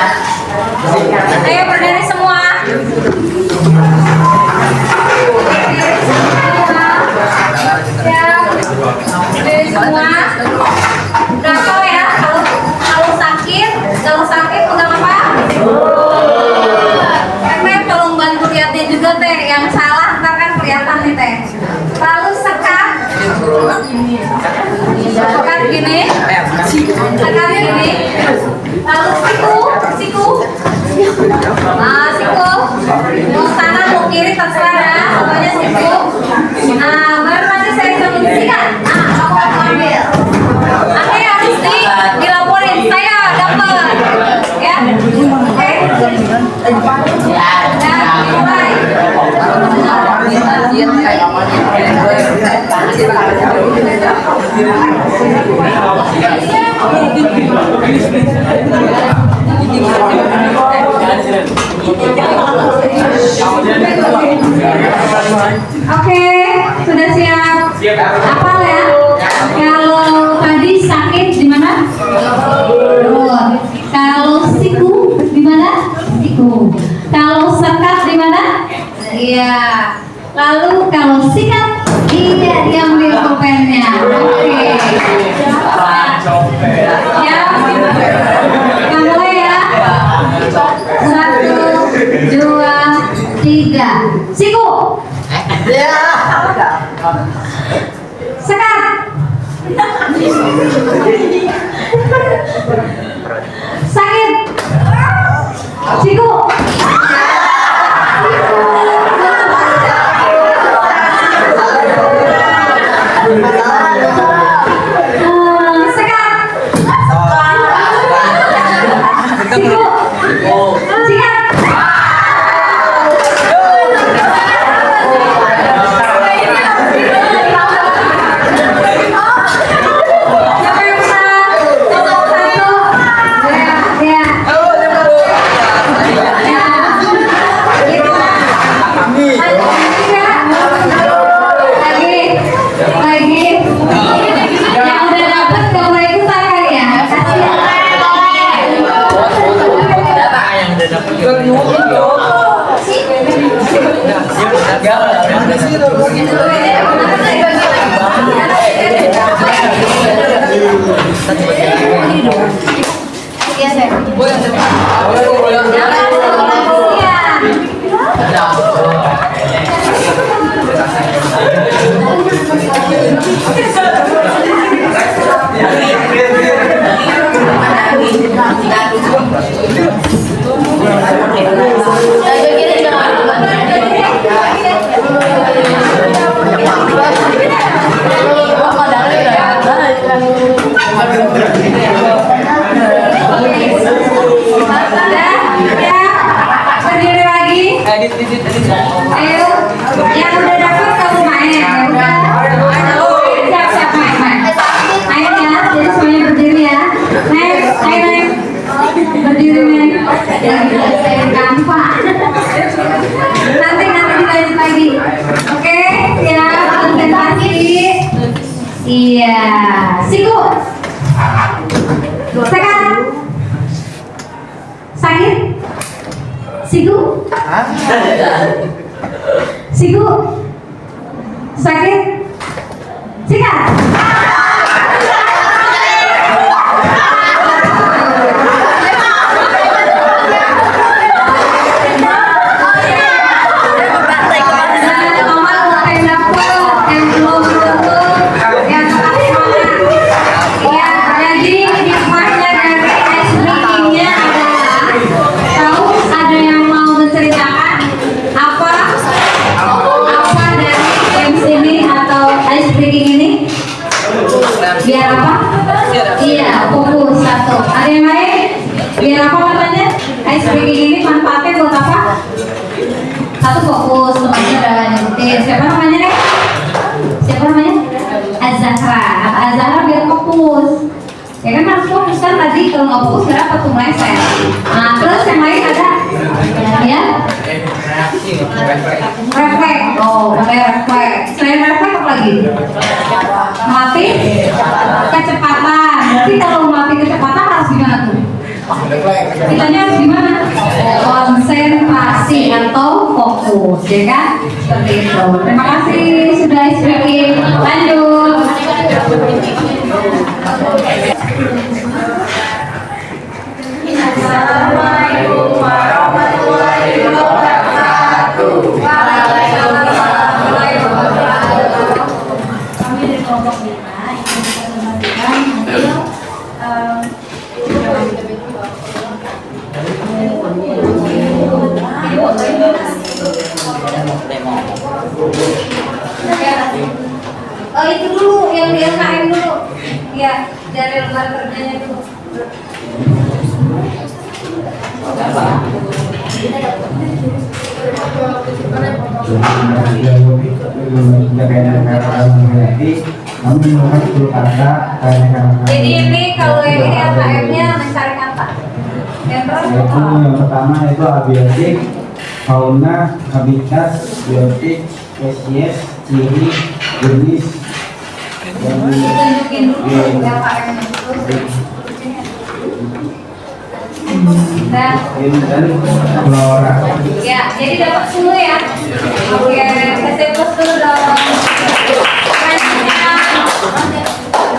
Ayo berdiri semua. Berdiri semua. Berapa ya? Kalau sakit pegang apa? Teh tolong bantu lihatnya juga teh. Yang salah ntar kan kelihatan nih teh. Lalu sekat. Sekat gini. Sekat gini. Lalu siku. Nah, siku. Mau kanan mau kiri terserah ya. Pokoknya siku. Nah, baru nanti saya sambil sikat. Nah, kamu ambil. Nanti harus dilaporin. Saya dapat. Ya. Oke. Ya, mulai. Oke, sudah siap. Apa ya? Kalau tadi sakit di mana? Perut. Kalau siku di mana? Siku. Kalau sekat di mana? Iya. Lalu kalau sikat tidak diambil pulpennya. Oke. Ya. Kita mulai ya. 1, 2, 3. Siku. Sekat. Sakit. Siku. Sekat. Siku. Sikat. Siapa yang pesan? 1. Ya. Berdiri lagi. Ayo, yang udah dapat kamu main. Siap main. Ayo ya, jadi semuanya berdiri ya. Ayo. Berdiri men. Gampang. Nanti dilanjut lagi. Oke, siap. Konsentrasi. Iya. Siku. Sekat. Sakit. Siku. Siku. Sakit. Sikat. Azahra. Kata Azahra biar fokus. Ya kan harus fokus kan tadi, kalau nggak fokus berapa tuh meleset. Nah terus yang lain ada ya refleks. Oh pakai refleks. Selain refleks apa lagi? Mati kecepatan. Berarti kalau mati kecepatan harus gimana tuh? Kitanya harus gimana? Konsentrasi atau fokus, ya kan? Seperti itu. Terima kasih sudah explain. Lanjut. Assalamualaikum warahmatullahi wabarakatuh. Waalaikumsalam warahmatullahi wabarakatuh. Kami dari kelompok 5 ingin kita membagikan itu dulu yang di LKM dulu. Ya, dari lembar kerjanya dulu. Jadi ini kalau yang ini LKM-nya mencari kata. Yang pertama itu abiotik, fauna, habitat, biotik, spesies, ciri, jenis, tunjukin dulu LKM-nya. Dan flora. ya, jadi dapat 10 ya. Oke, saya plus dulu dong.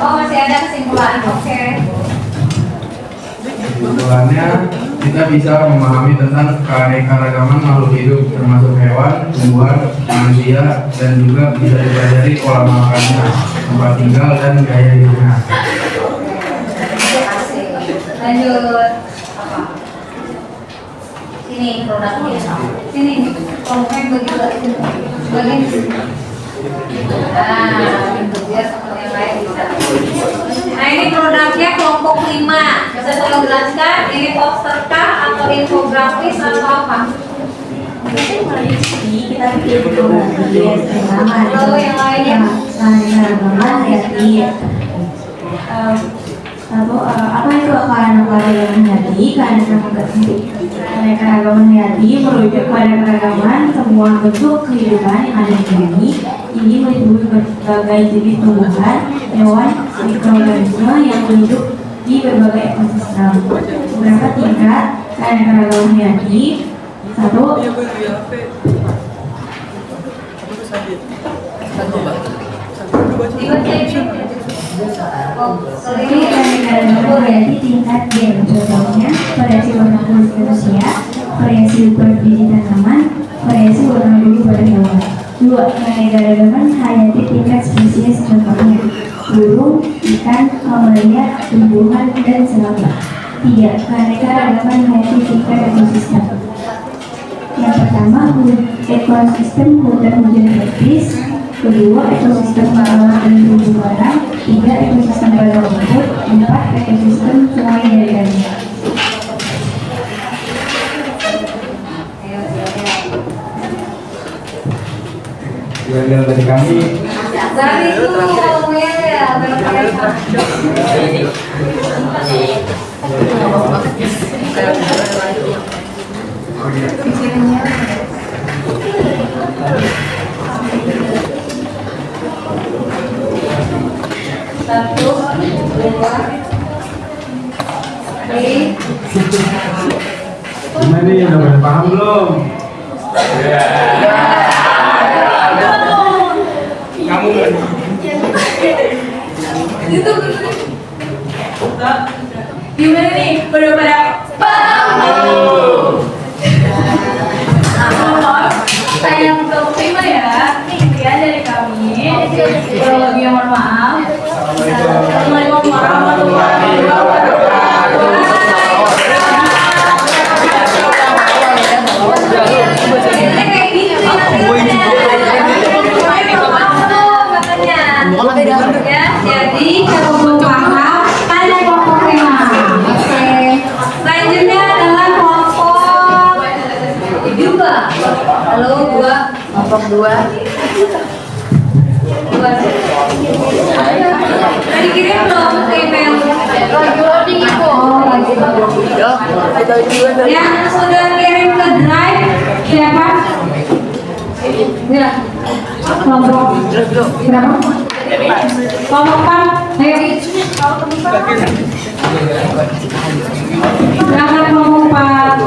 Oh, masih ada kesimpulan. Oke. Kesimpulannya, kita bisa memahami tentang keanekaragaman makhluk hidup, termasuk hewan, tumbuhan, manusia, dan juga bisa dipelajari pola makannya, tempat tinggal, dan gaya hidupnya. Lanjut. Sini produknya. Sini. Komplain bagi-bagi. Nah, biar teman yang lain bisa. Nah, ini produknya kelompok 5. Bisa tolong jelaskan ini poster kah atau infografis atau apa? kita bikin infografis Lalu yang lainnya? apa itu keanekaragaman hayati? Keanekaragaman hayati merujuk pada keragaman semua bentuk kehidupan yang ada di bumi. Ini meliputi berbagai jenis tumbuhan, hewan, mikroorganisme yang hidup di berbagai ekosistem. Beberapa tingkat keanekaragaman hayati. 1. Ini keanekaragaman hayati tingkat D. Contohnya variasi warna kulit manusia, variasi ukuran biji tanaman, variasi warna bulu pada hewan. 2. Keanekaragaman hayati tingkat spesies, contohnya burung, ikan, mamalia, tumbuhan, dan serangga. 3. Keanekaragaman hayati tingkat ekosistem. Yang pertama, ekosistem hutan hujan tropis. Kedua, ekosistem bawah dan terumbu karang. 3. Ekosistem padang rumput. 4. Ekosistem sungai dan danau. Yang dari kami Dari itu ngomongnya ya, satu, dua, gimana nih, udah pada paham belum? Kamu nggak? Gimana nih? Udah pada paham? Saya yang terima ya. Sekian dari kami. Kalau lagi mohon maaf. Assalamualaikum warahmatullahi wabarakatuh. Ya, jadi kalau belum paham tanya kelompok 5. Oke. Selanjutnya adalah kelompok 2. Halo 2. Kelompok 2. Tadi kirim belum ke email? Yang sudah kirim ke drive siapa? Ya. Kelompok berapa? Kelompok 4. Ayo. Silakan kelompok 4.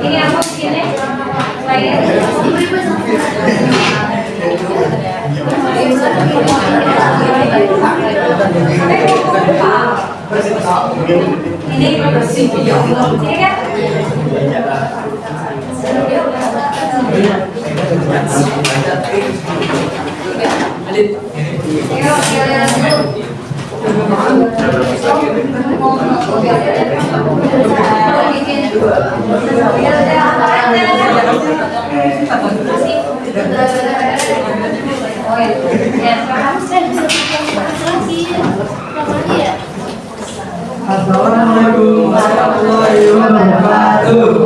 Ini apa sini? Assalamualaikum warahmatullahi wabarakatuh.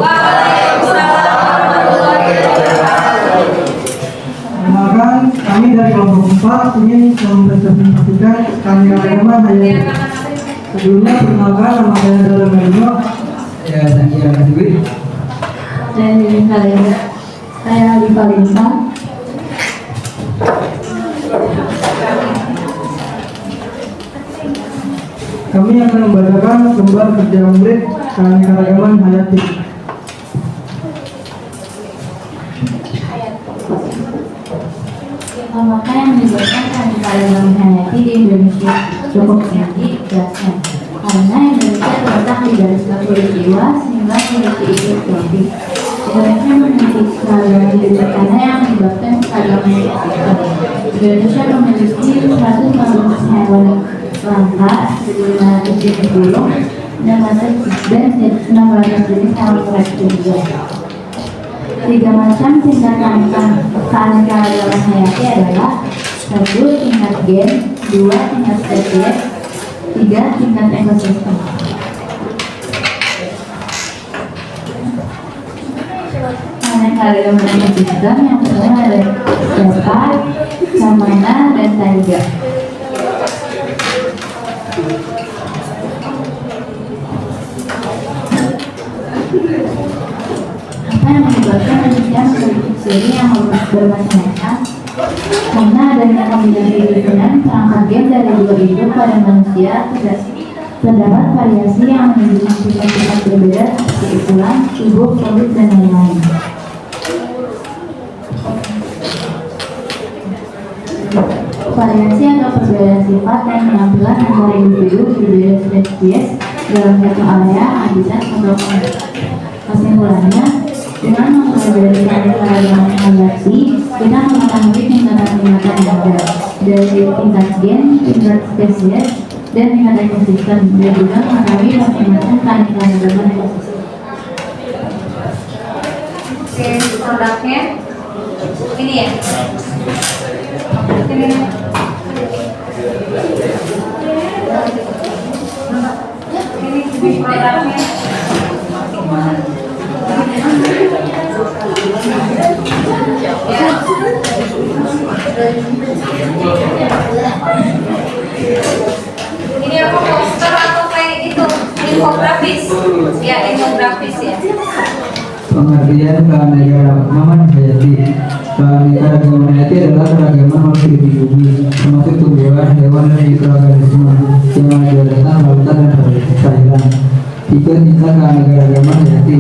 Perkenalkan, kami dari kelompok 4 ingin mempresentasikan Kanekaragaman Hayati. Sebelumnya perkenalkan, nama saya adalah Marino. Ya, saya Dwi. Saya Lili Kalenda. Saya Ali Valenta. Kami akan membacakan lembar kerja murid Kanekaragaman Hayati. Maka yang menyebabkan Kanekaragaman Hayati di Indonesia cukup tinggi kelasnya. Karena Indonesia terletak di garis khatulistiwa sehingga memiliki iklim tropis. Indonesia memiliki keragaman hidup tanah yang menyebabkan keragaman ekosistem. Indonesia memiliki 114 hewan langka, 1.500 jenis burung, dan 600 jenis hewan reptil. 3 macam tingkat keanekaragaman hayati adalah 1. Tingkat gen, 2. Tingkat spesies, 3. Tingkat ekosistem. Keanekaragaman ekosistem yang pertama ada stepa, savana, dan taiga. Apa yang menyebabkan manusia memiliki ciri yang bermacam-macam? Karena adanya kombinasi lingkungan perangkat gen dari dua itu pada manusia terdapat variasi yang menunjukkan sifat-sifat berbeda seperti ukuran, tubuh, kulit, dan lain-lain. Variasi atau perbedaan sifat dan penampilan antara individu berbeda spesies dalam satu area, habitat, atau kesimpulannya, dengan mempelajari keanekaragaman hayati, kita mengetahui tingkatan-tingkatan yang ada dari tingkat gen, tingkat spesies, dan tingkat ekosistem, dan juga mengetahui masing-masing keanekaragaman ekosistem. Oke, produknya ini ya. Ini. Ini produknya. Ini apa poster atau kayak itu infografis? Ya, infografis ya. Pengertian keanekaragaman hayati. Keanekaragaman hayati adalah keragaman makhluk hidup di bumi, termasuk tumbuhan, hewan, dan mikroorganisme yang ada di darat, lautan, dan perairan. 3 tingkat keanekaragaman hayati.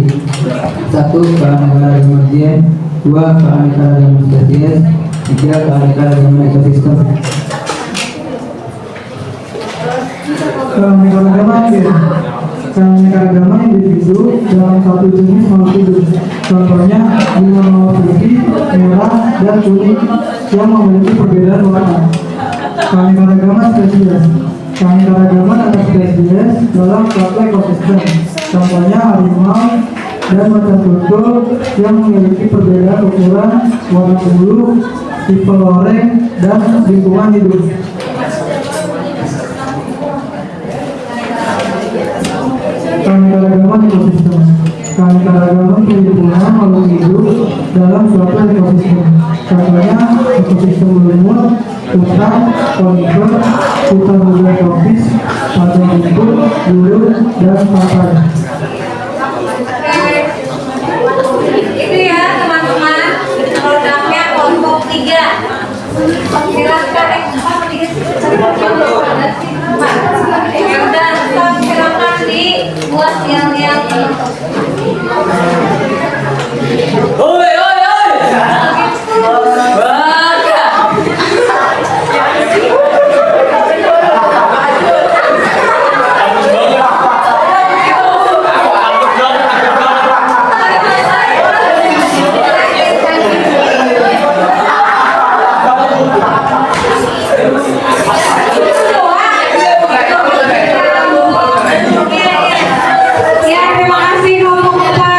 1. Keanekaragaman gen, 2. Keanekaragaman spesies, 3. Keanekaragaman ekosistem. Keanekaragaman gen. keanekaragaman individu dalam satu jenis makhluk hidup. Contohnya bunga mawar putih, merah, dan kuning yang memiliki perbedaan warna. Keanekaragaman spesies. Keanekaragaman antar spesies dalam suatu ekosistem. Contohnya harimau dan macan tutul yang memiliki perbedaan ukuran, warna bulu, tipe loreng, dan lingkungan hidup. Keanekaragaman ekosistem. Keanekaragaman perhimpunan makhluk hidup dalam suatu ekosistem. Contohnya ekosistem lumut, hutan, konifer, hutan hujan tropis, padang rumput, gurun, dan pantai. Itu ya teman-teman, produknya kelompok 3. Silakan ya udah, silakan dibuat yang Oi, oi, oi. ya, terima kasih kelompok 4.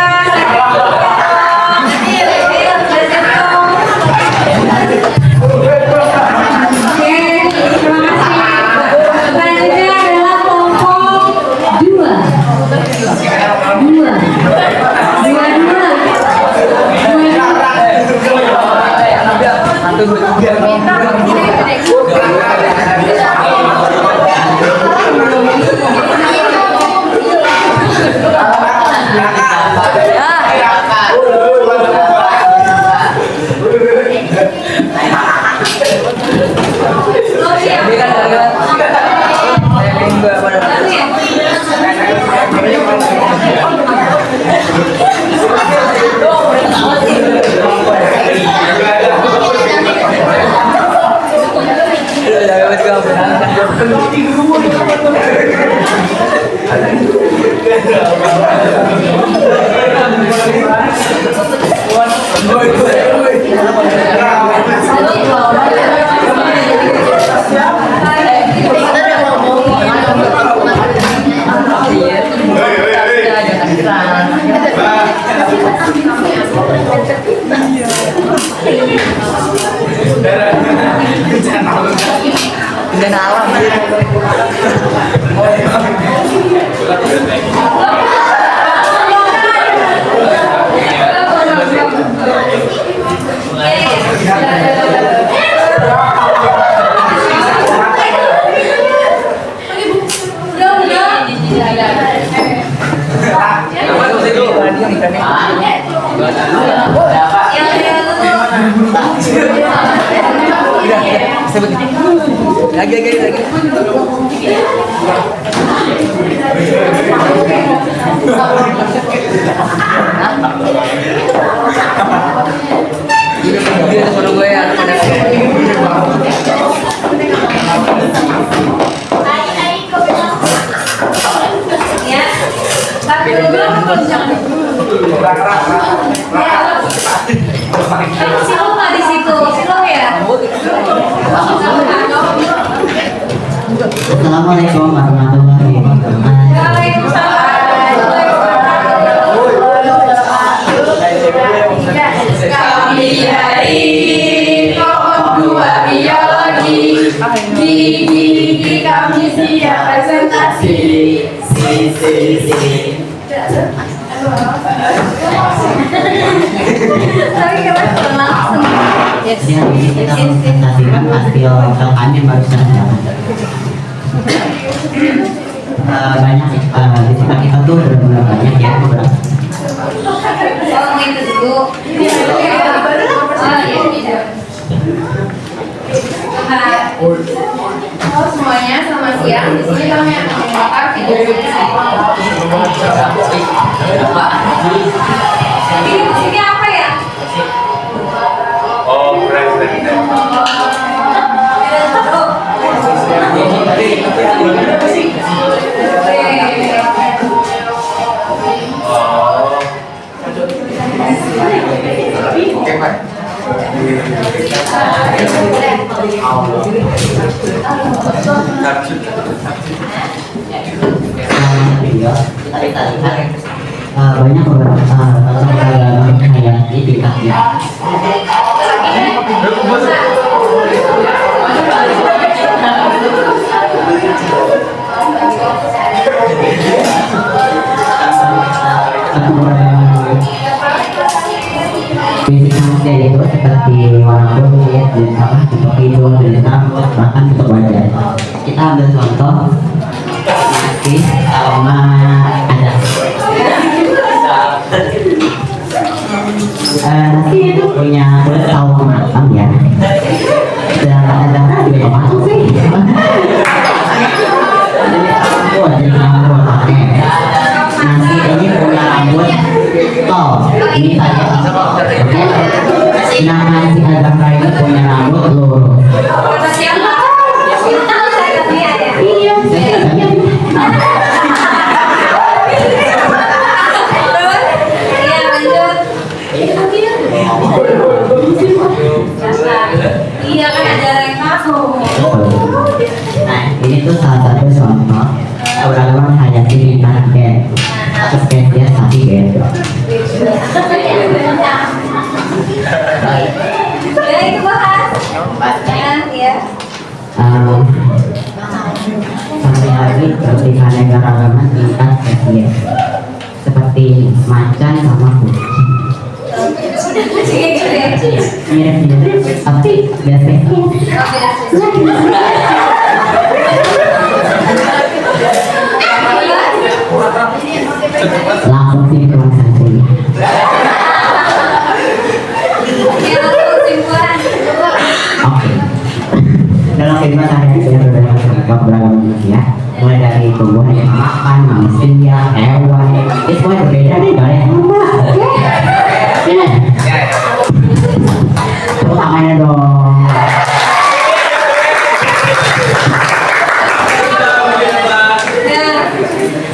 Silo nggak di situ? Silo ya? Assalamualaikum warahmatullahi wabarakatuh. Kami dari kelompok 2 biologi. Di gigi kami siap presentasi. Tapi kita langsung. Jadi hari ini kita presentasikan hasil kami yang baru saja. Banyak di sekitar kita tuh benar-benar banyak ya, beberapa. Oh, itu dulu. Halo semuanya, selamat siang. Di sini kami akan membawakan video Ini musiknya apa ya? Oh, Oke. Video kita bisa lihat banyak beberapa keagamaan hayati di tingkatnya. Fisik manusia itu seperti warna kulit, bentuk hidung, rambut, bahkan bentuk wajah. Kita ambil contoh nasi sama ada. Nasi itu punya kulit sawo matang ya. Sedangkan ada juga matang sih. Jadi rambut oke. Nasi ini punya rambut tol. Ini saya nama si Adam ini punya rambut lurus. Iya kan ada yang masuk. Nah, ini tuh salah satu contoh keberagaman hayati di Tanah atau spesies sapi gendong. Ya itu bahas. Ya. Sampai lagi seperti keanekaragaman tingkat spesies seperti macan sama kucing. Mirip-mirip tapi beda spesies. Langsung sini ke ruang santri. Oke. Dalam kehidupan sehari-hari kita berbagai keberagaman manusia, mulai dari tumbuhan yang makan, manusia, hewan, itu semua berbeda nih dari sama. Oke. Tepuk tangannya dong.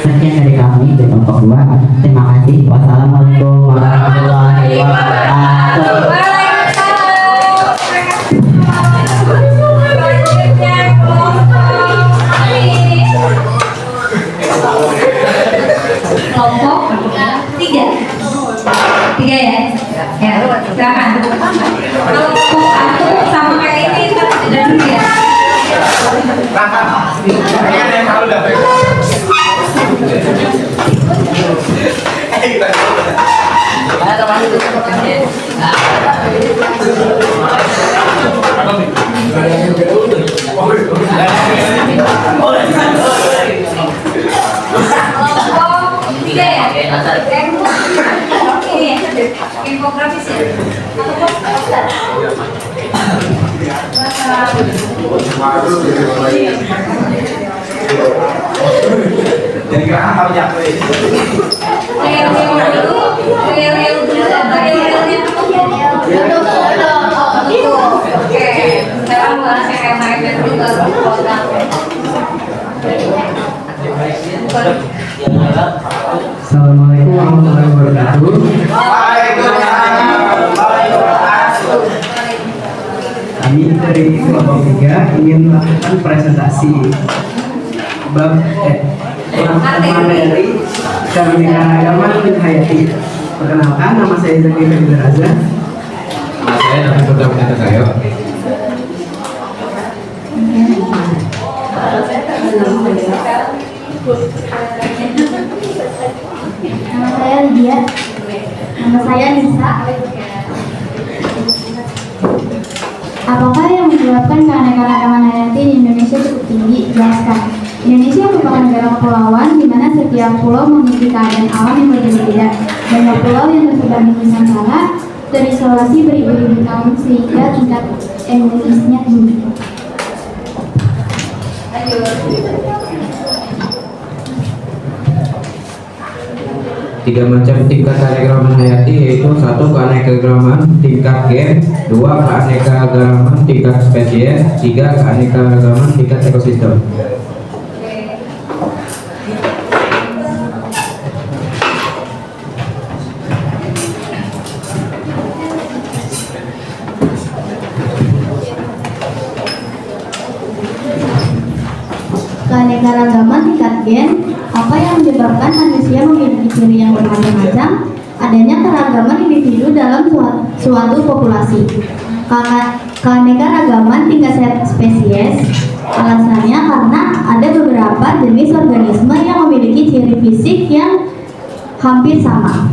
Sekian dari kami di kelompok 2. Terima kasih. Wassalamualaikum warahmatullahi wabarakatuh. Kelompok 3 ya? Ya, silakan. Kelompok 1 sama kayak ini kan tidak dulu ya? Infografis ya? Jadi kan harus nyampe. Oke, sekarang bahas yang lain dulu baru program. Assalamualaikum warahmatullahi wabarakatuh. Kami dari kelompok 3 ingin melakukan presentasi bab materi keanekaragaman hayati. Perkenalkan, nama saya Zaki Febri Raza. Nama saya David Putra Pendeta Sayo. Nama saya Lydia. Nama saya Nisa. Apakah yang menyebabkan keanekaragaman hayati di Indonesia cukup tinggi? Jelaskan. Indonesia merupakan negara kepulauan di mana setiap pulau memiliki keadaan alam yang berbeda-beda. Banyak pulau yang tersebar di Nusantara terisolasi beribu-ribu tahun sehingga tingkat endemisnya tinggi. 3 macam tingkat keanekaragaman hayati yaitu 1 keanekaragaman tingkat gen, 2 keanekaragaman tingkat spesies, 3 keanekaragaman tingkat ekosistem. keanekaragaman tingkat gen, apa yang menyebabkan manusia memiliki ciri yang bermacam-macam? Adanya keragaman individu dalam suatu populasi. Keanekaragaman tingkat spesies, alasannya karena ada beberapa jenis organisme yang memiliki ciri fisik yang hampir sama.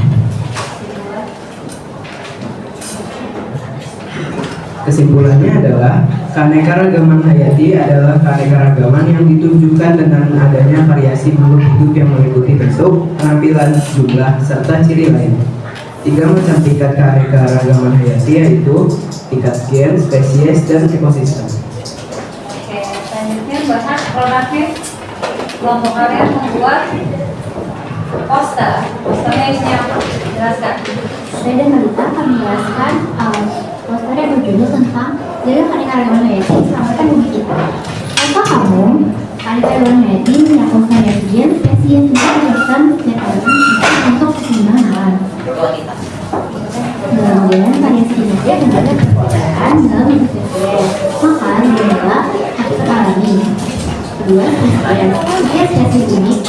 Kesimpulannya adalah keanekaragaman hayati adalah keanekaragaman yang ditunjukkan dengan adanya variasi makhluk hidup yang meliputi bentuk, penampilan, jumlah, serta ciri lain. 3 macam tingkat keanekaragaman hayati yaitu tingkat gen, spesies, dan ekosistem. Oke, selanjutnya bahas produknya. Kelompok kalian membuat poster. Posternya isinya apa? Jelaskan. Saya dan Malika akan menjelaskan poster yang berjudul tentang jaga keanekaragaman hayati selamatkan bumi kita. Apa kamu? Keanekaragaman hayati menyangkut variasi gen, spesies, dan ekosistem setiap elemen untuk keseimbangan. Kemudian variasi genetik menjaga perbedaan dalam spesies. Maka adalah hakikat alami. Kedua, spesies unik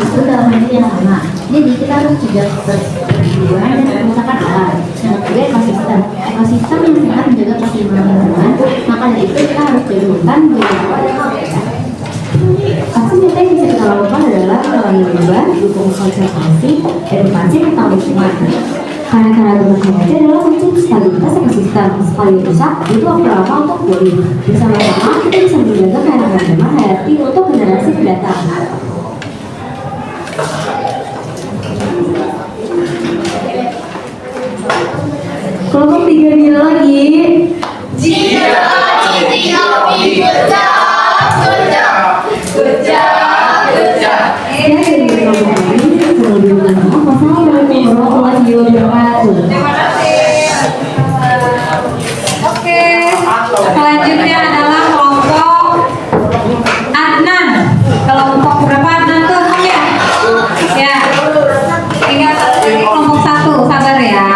itu dalam bentuk yang sama. Jadi kita harus cegah perburuan dan kerusakan alam. Yang ketiga, ekosistem. Ekosistem yang sehat menjaga keseimbangan lingkungan. Maka dari itu kita harus jaga hutan beberapa perbedaan. Aksi nyata yang bisa kita lakukan adalah melalui lomba, dukung konservasi, edukasi tentang lingkungan. Karena keragaman hayati adalah kunci stabilitas ekosistem. Sekali rusak, itu waktu lama untuk pulih. Bersama-sama kita bisa menjaga keragaman hayati untuk generasi mendatang. Kelompok 3 bilang lagi. Oke, selanjutnya adalah kelompok Adnan. Kelompok berapa Adnan tuh? Ya. Ya. Tinggal satu lagi kelompok 1, sabar ya.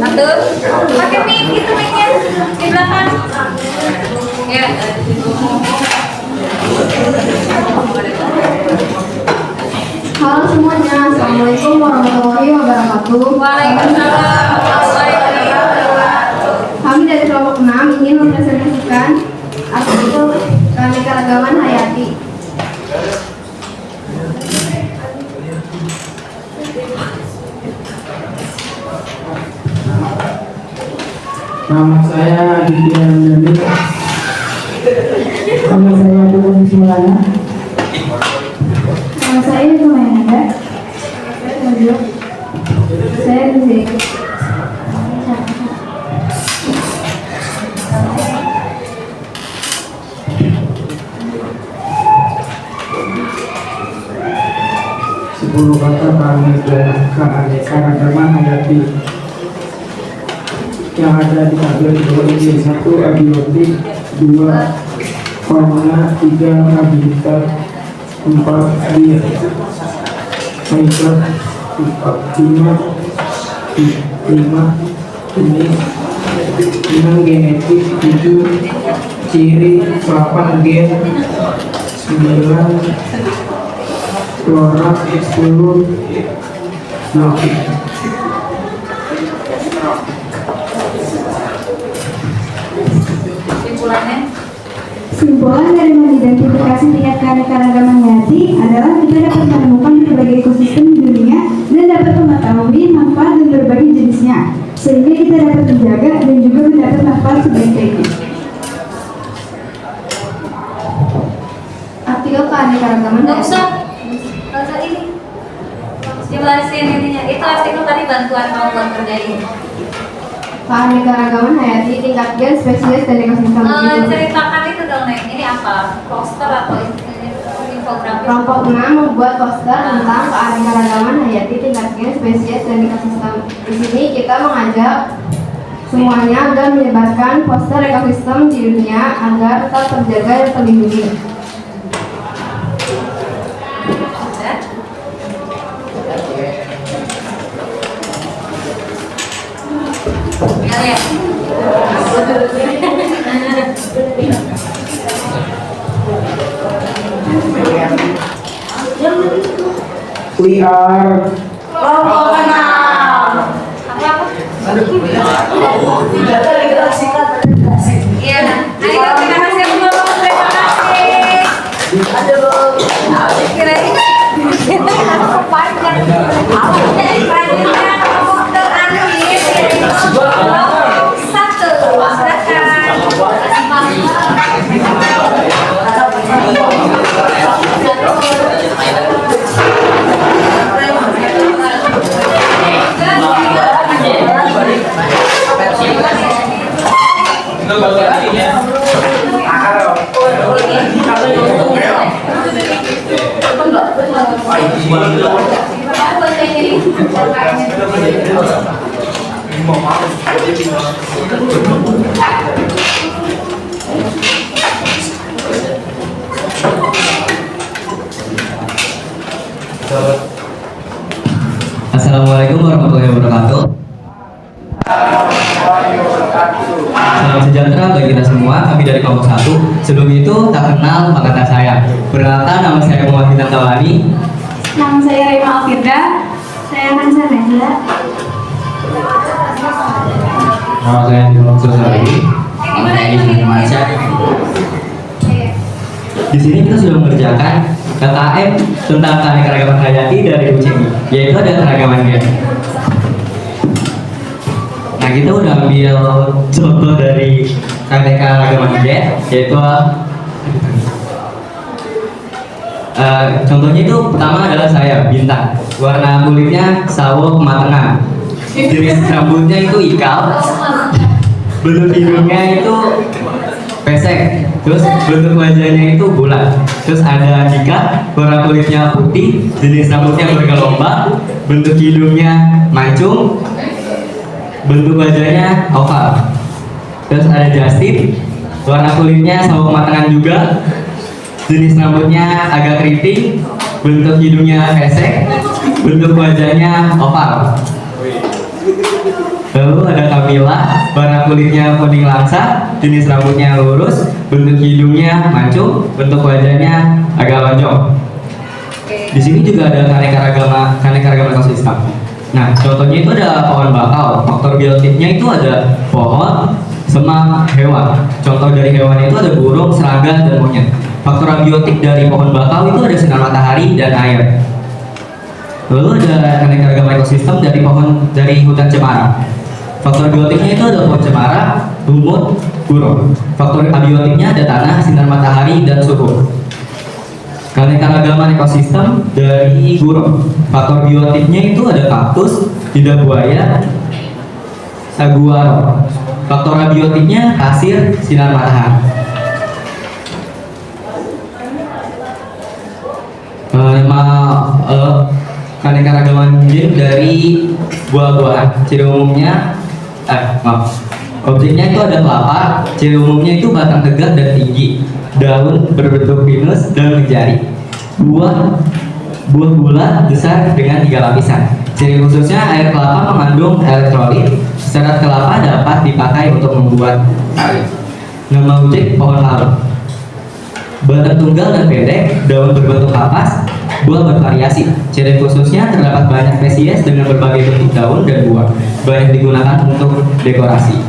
Satu, pakai mic itu mic-nya di belakang. Ya. Halo semuanya, Assalamualaikum warahmatullahi wabarakatuh. Waalaikumsalam. Kami dari kelompok 6 ingin mempresentasikan artikel keanekaragaman hayati. Nama saya Aditya Nandani. Nama saya Dukun Simulana. Nama saya Jumayanda. Saya di sini. Sepuluh kata keanekaragaman hayati yang ada di tabel di bawah ini. 1. Abiotik, 2. Fauna, 3. Habitat, 4. Biota, 5. Jenis, 6. Genetik, 7. Ciri, 8. Gen, 9. Flora, 10. Biologi. Kesimpulan dari mengidentifikasi tingkat keanekaragaman hayati adalah kita dapat menemukan berbagai ekosistem di dunia dan dapat mengetahui manfaat dan berbagai jenisnya, sehingga kita dapat menjaga dan juga mendapat manfaat sebaik-baiknya. Artikel keanekaragaman Nggak hayati. usah. Nggak usah ini. Jelasin intinya. Itu artikel tadi bantuan kamu buat kerjain. Keanekaragaman hayati, tingkat gen, spesies, dan ekosistem hidup. Ceritakan itu dong, Neng. Ini apa? Poster atau infografis? Kelompok 6 membuat poster tentang keanekaragaman hayati, tingkat gen, spesies, dan ekosistem. Di sini kita mengajak semuanya agar menyebarkan poster ekosistem di dunia agar tetap terjaga dan terlindungi. We are Kelompok 6. Iya, ayo kita kasih dulu. Terima kasih. Kirain panjang. Selanjutnya Dr. Andi. Satu, Assalamualaikum warahmatullahi wabarakatuh. Salam sejahtera bagi kita semua. Kami dari kelompok 1. Sebelum itu tak kenal maka tak sayang. Perkenalkan, nama saya Muhammad Tawani. Nama saya Rima Alfirda. Saya Hansa Najla. Nama saya Nilom Susari. Nama saya Ismail Masya. Di sini kita sudah mengerjakan KKM tentang keanekaragaman hayati dari UCMI, yaitu ada keragaman gen. Nah, kita udah ambil contoh dari keanekaragaman gen, yaitu contohnya itu pertama adalah saya, Bintang. Warna kulitnya sawo kematangan. Jenis rambutnya itu ikal. Bentuk hidungnya itu pesek. Terus bentuk wajahnya itu bulat. Terus ada Dika, warna kulitnya putih, jenis rambutnya bergelombang, bentuk hidungnya mancung, bentuk wajahnya oval. Terus ada Justin, warna kulitnya sawo kematangan juga, jenis rambutnya agak keriting, bentuk hidungnya pesek, bentuk wajahnya oval. Lalu ada Kamila, warna kulitnya kuning langsa, jenis rambutnya lurus, bentuk hidungnya mancung, bentuk wajahnya agak lonjong. Di sini juga ada keanekaragaman ekosistem. Nah, contohnya itu ada pohon bakau. Faktor biotipnya itu ada pohon, semak, hewan. Contoh dari hewan itu ada burung, serangga, dan monyet. Faktor abiotik dari pohon bakau itu ada sinar matahari dan air. Lalu ada keanekaragaman ekosistem dari hutan cemara. Faktor biotiknya itu ada pohon cemara, lumut, burung. Faktor abiotiknya ada tanah, sinar matahari, dan suhu. Keanekaragaman ekosistem dari burung. Faktor biotiknya itu ada kaktus, lidah buaya, saguaro. Faktor abiotiknya pasir, sinar matahari. Keanekaragaman gen dari buah-buahan. Ciri umumnya objeknya itu ada kelapa. Ciri umumnya itu batang tegak dan tinggi, daun berbentuk pinus dan menjari, buah bulat besar dengan 3 lapisan. Ciri khususnya air kelapa mengandung elektrolit. Serat kelapa dapat dipakai untuk membuat air. Nama objek pohon lalu. Batang tunggal dan pendek, daun berbentuk kapas, buah bervariasi. Ciri khususnya terdapat banyak spesies dengan berbagai bentuk daun dan buah. Banyak digunakan untuk dekorasi.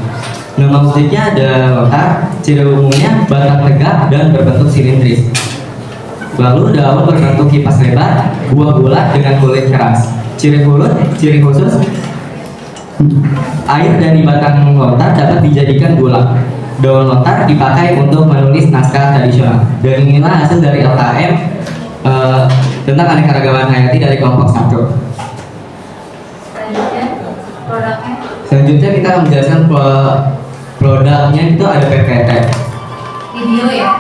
Nama objeknya ada lontar. Ciri umumnya batang tegak dan berbentuk silindris. Lalu daun berbentuk kipas lebar, buah bulat dengan kulit keras. Ciri khusus air dari batang lontar dapat dijadikan gula. Daun lontar dipakai untuk menulis naskah tradisional. Dan inilah hasil dari LKM tentang keanekaragaman hayati dari kelompok 1. Selanjutnya kita akan menjelaskan produknya itu ada PPT. Video ya.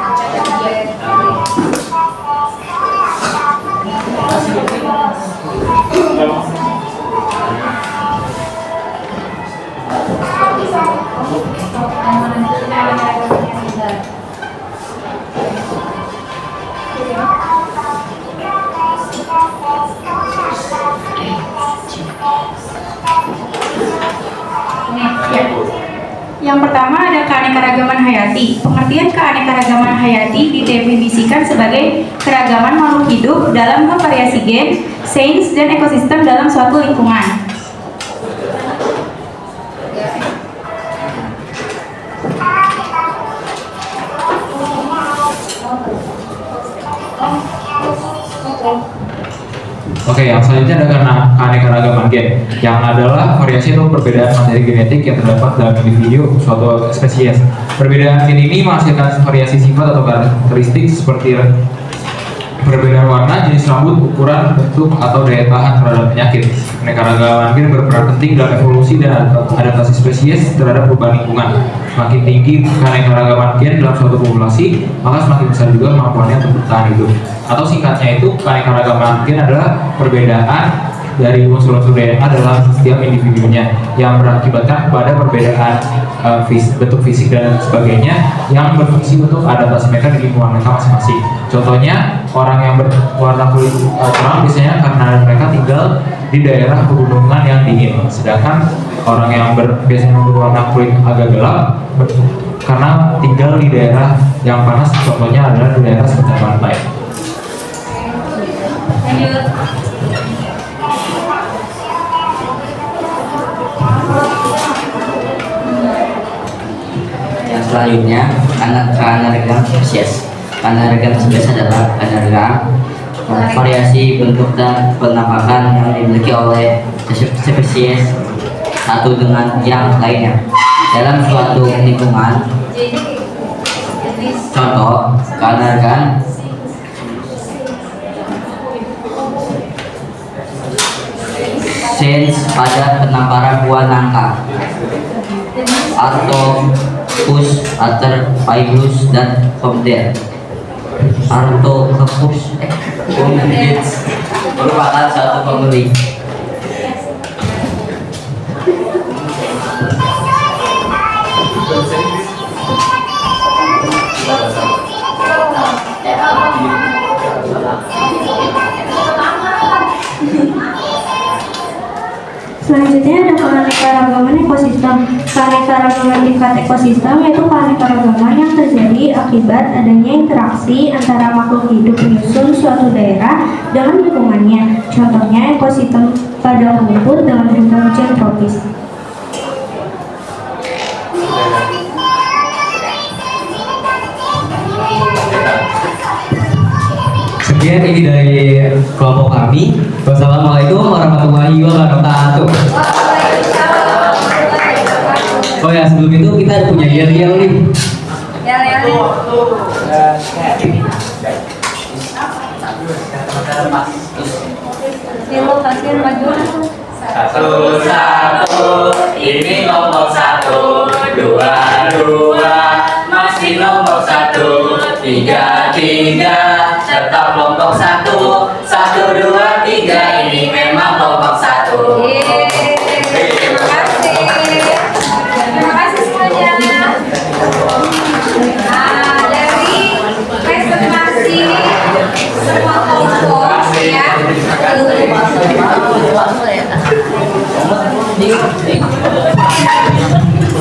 Yang pertama ada keanekaragaman hayati. Pengertian keanekaragaman hayati didefinisikan sebagai keragaman makhluk hidup dalam variasi gen, sains, dan ekosistem dalam suatu lingkungan. Oke, yang selanjutnya ada keanekaragaman gen, yang adalah variasi atau perbedaan materi genetik yang terdapat dalam individu suatu spesies. Perbedaan gen ini menghasilkan variasi sifat atau karakteristik seperti perbedaan warna, jenis rambut, ukuran, bentuk, atau daya tahan terhadap penyakit. Keanekaragaman gen berperan penting dalam evolusi dan adaptasi spesies terhadap perubahan lingkungan. Semakin tinggi keanekaragaman gen dalam suatu populasi, maka semakin besar juga kemampuannya untuk bertahan hidup. Atau singkatnya itu, keanekaragaman gen adalah perbedaan dari unsur-unsur DNA dalam setiap individunya yang berakibatkan kepada perbedaan bentuk fisik dan sebagainya yang berfungsi untuk adaptasi mereka di lingkungan mereka masing-masing. Contohnya, orang yang berwarna kulit terang biasanya karena mereka tinggal di daerah pegunungan yang dingin, sedangkan orang yang biasanya berwarna kulit agak gelap karena tinggal di daerah yang panas, contohnya adalah di daerah sekitar pantai. Lanjut. Yang selanjutnya, keanekaragaman spesies. Keanekaragaman spesies adalah keanekaragaman variasi bentuk dan penampakan yang dimiliki oleh spesies satu dengan yang lainnya dalam suatu lingkungan. Contoh, keanekaragaman sains pada penamparan buah nangka, Artocarpus, Aterphagus, dan Pomder. Artocarpus merupakan satu pembeli. Selanjutnya ada keanekaragaman ekosistem. Keanekaragaman tingkat ekosistem yaitu keanekaragaman yang terjadi akibat adanya interaksi antara makhluk hidup menyusun suatu daerah dengan lingkungannya. Contohnya ekosistem padang rumput dengan hujan tropis. Sekian ini dari kelompok kami. Wassalamualaikum warahmatullahi wabarakatuh. Oh ya, sebelum itu kita punya yel-yel nih. Satu, ini nomor 1, 2, masih nomor 1, 3, tetap kelompok 1, 2, 3, ini memang kelompok 1. Terima kasih. Terima kasih semuanya. Nah, dari presentasi semua kelompok ya.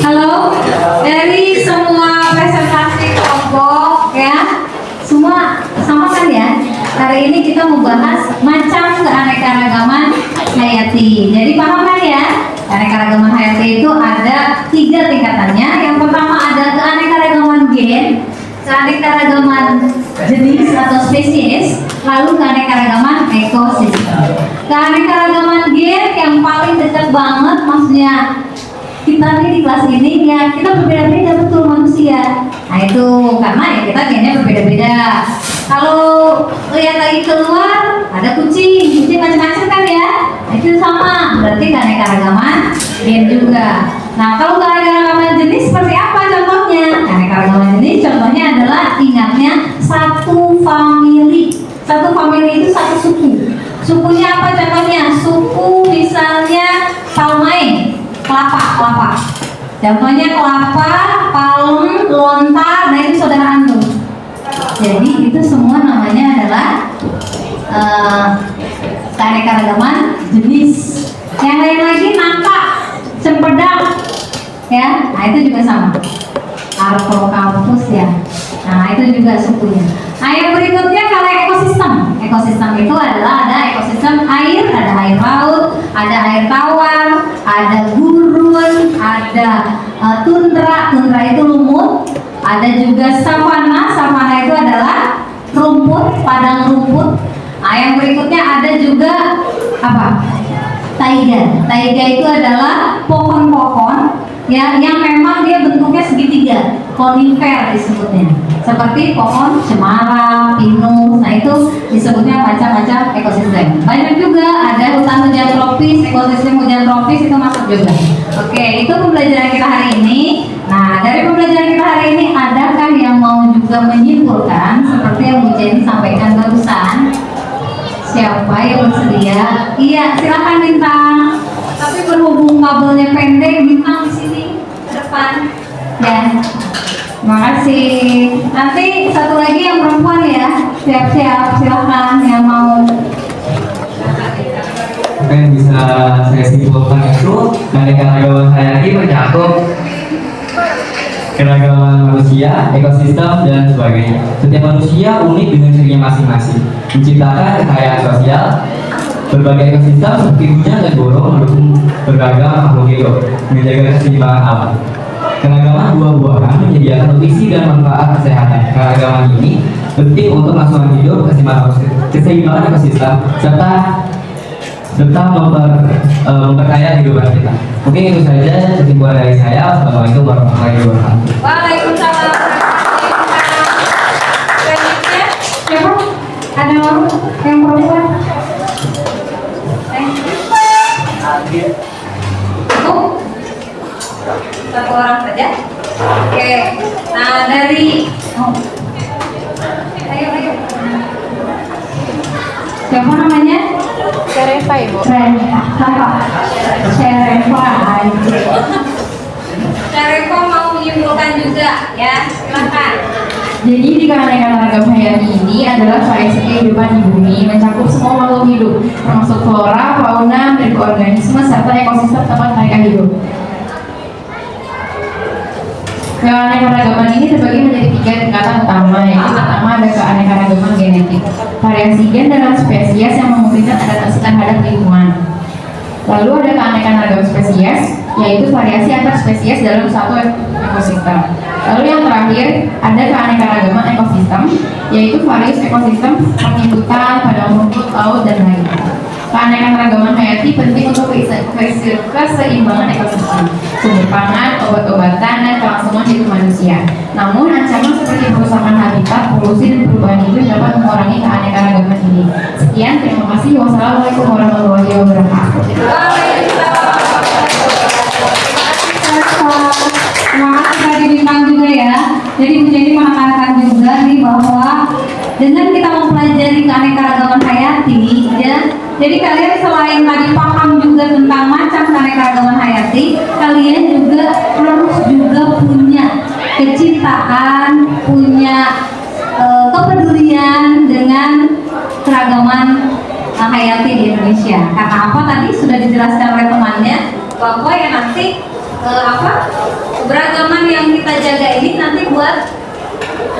Halo, dari semua presentasi kelompok ya, semua sama kan ya? Hari ini kita membahas macam keanekaragaman hayati. Jadi paham kan ya? Keanekaragaman hayati itu ada 3 tingkatannya. Yang pertama ada keanekaragaman gen, keanekaragaman jenis atau spesies, lalu keanekaragaman ekosistem. Keanekaragaman gen yang paling dekat banget, maksudnya kita nih di kelas ini ya kita berbeda-beda betul manusia. Nah itu karena ya kita gennya berbeda-beda. Kalau lihat lagi keluar ada kucing macam-macam kan ya. Nah, itu sama, berarti keanekaragaman gen juga. Nah, kalau keanekaragaman jenis seperti apa contohnya? Keanekaragaman jenis contohnya adalah ingatnya satu famili. Satu famili itu satu suku. Sukunya apa contohnya? Suku misalnya palmae, kelapa. Contohnya kelapa, palem, lontar, nah itu saudara antum. Jadi itu semua namanya adalah keanekaragaman jenis. Yang lain lagi nangka, cempedak, ya, nah itu juga sama. Artocarpus ya, nah itu juga sukunya. Nah yang berikutnya kalau ekosistem. Ekosistem itu adalah ada ekosistem air, ada air laut, ada air tawar, ada gurun, ada tundra itu lumut, ada juga savana itu adalah rumput, padang rumput. Nah yang berikutnya ada juga apa? Taiga itu adalah pohon-pohon ya, yang memang dia bentuknya segitiga, konifer disebutnya, seperti pohon cemara, pinus. Nah itu disebutnya macam-macam ekosistem. Banyak juga ada hutan hujan tropis, ekosistem hujan tropis itu masuk juga. Oke, itu pembelajaran kita hari ini. Nah dari pembelajaran kita hari ini, adakah yang mau juga menyimpulkan seperti yang Bu Jenny sampaikan barusan? Siapa yang bersedia? Iya, silakan Bintang. Tapi berhubung kabelnya pendek, Bintang di sini ke depan. Ya, terima kasih. Nanti satu lagi yang perempuan ya, siap-siap, silakan yang mau. Apa yang bisa saya simpulkan itu keanekaragaman hayati mencakup keragaman manusia, ekosistem, dan sebagainya. Setiap manusia unik dengan cirinya masing-masing, menciptakan kekayaan sosial. Berbagai ekosistem seperti hujan dan burung mendukung beragam makhluk hidup, menjaga keseimbangan alam. Keragaman buah-buahan menyediakan nutrisi dan manfaat kesehatan. Keragaman ini penting untuk kelangsungan hidup, keseimbangan ekosistem, serta memperkaya kehidupan kita. Mungkin itu saja kesimpulan dari saya. Assalamualaikum warahmatullahi wabarakatuh. Waalaikumsalam. Selanjutnya siapa? Ada yang perempuan? Satu orang saja. Oke. Nah dari ayo. Siapa namanya? Sereva Ibu. Sereva mau menyimpulkan juga ya, silakan. Jadi di keanekaragaman hayati ini adalah variasi kehidupan di bumi, mencakup semua makhluk hidup, termasuk flora, fauna, mikroorganisme, serta ekosistem tempat mereka hidup. Keanekaragaman ini terbagi menjadi 3 tingkatan utama. Yang pertama ada keanekaragaman genetik, variasi gen dalam spesies yang memungkinkan adaptasi terhadap lingkungan. Lalu ada keanekaragaman spesies, yaitu variasi antar spesies dalam satu ekosistem. Lalu yang terakhir ada keanekaragaman ekosistem, yaitu variasi ekosistem pengikutan, padang rumput, laut, dan lainnya. Keanekaragaman hayati penting untuk keseimbangan ekosistem, sumber pangan, obat-obatan, dan kelangsungan hidup manusia. Namun ancaman seperti perusakan habitat, polusi, dan perubahan iklim dapat mengurangi keanekaragaman ini. Sekian, terima kasih. Wassalamualaikum warahmatullahi wabarakatuh. Terima kasih tadi Bintang juga ya. Jadi Bu Jenny menekankan juga nih bahwa dengan kita mempelajari keanekaragaman hayati ya, jadi kalian selain tadi paham juga tentang macam keanekaragaman hayati, kalian juga harus juga punya kecintaan, punya kepedulian dengan keragaman hayati di Indonesia. Karena apa, tadi sudah dijelaskan oleh temannya bahwa ya nanti keberagaman yang kita jaga ini nanti buat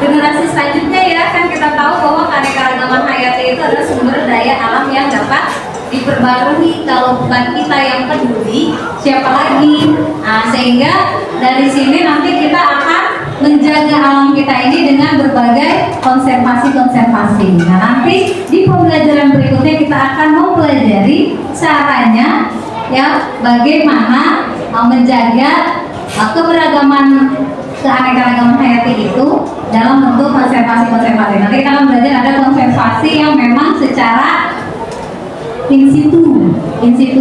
generasi selanjutnya ya. Kan kita tahu bahwa keanekaragaman hayati itu adalah sumber daya alam yang dapat diperbarui. Kalau bukan kita yang peduli, siapa lagi? Nah, sehingga dari sini nanti kita akan menjaga alam kita ini dengan berbagai konservasi. Nah, nanti di pembelajaran berikutnya kita akan mempelajari caranya ya, bagaimana menjaga keberagaman keanekaragaman hayati itu dalam bentuk konservasi. Nanti kita akan belajar ada konservasi yang memang secara in situ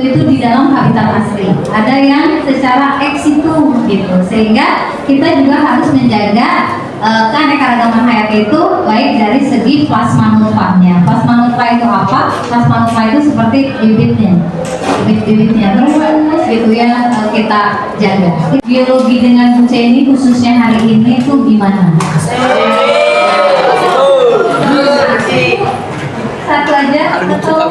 itu di dalam habitat asli. Ada yang secara ex situ gitu. Sehingga kita juga harus menjaga keanekaragaman hayati itu baik dari segi plasma nutfahnya. Plasma nutfah itu apa? Plasma nutfah itu seperti bibitnya terus gitu ya, kita jaga. Biologi dengan Bu Ceni khususnya hari ini itu gimana? Satu aja atau?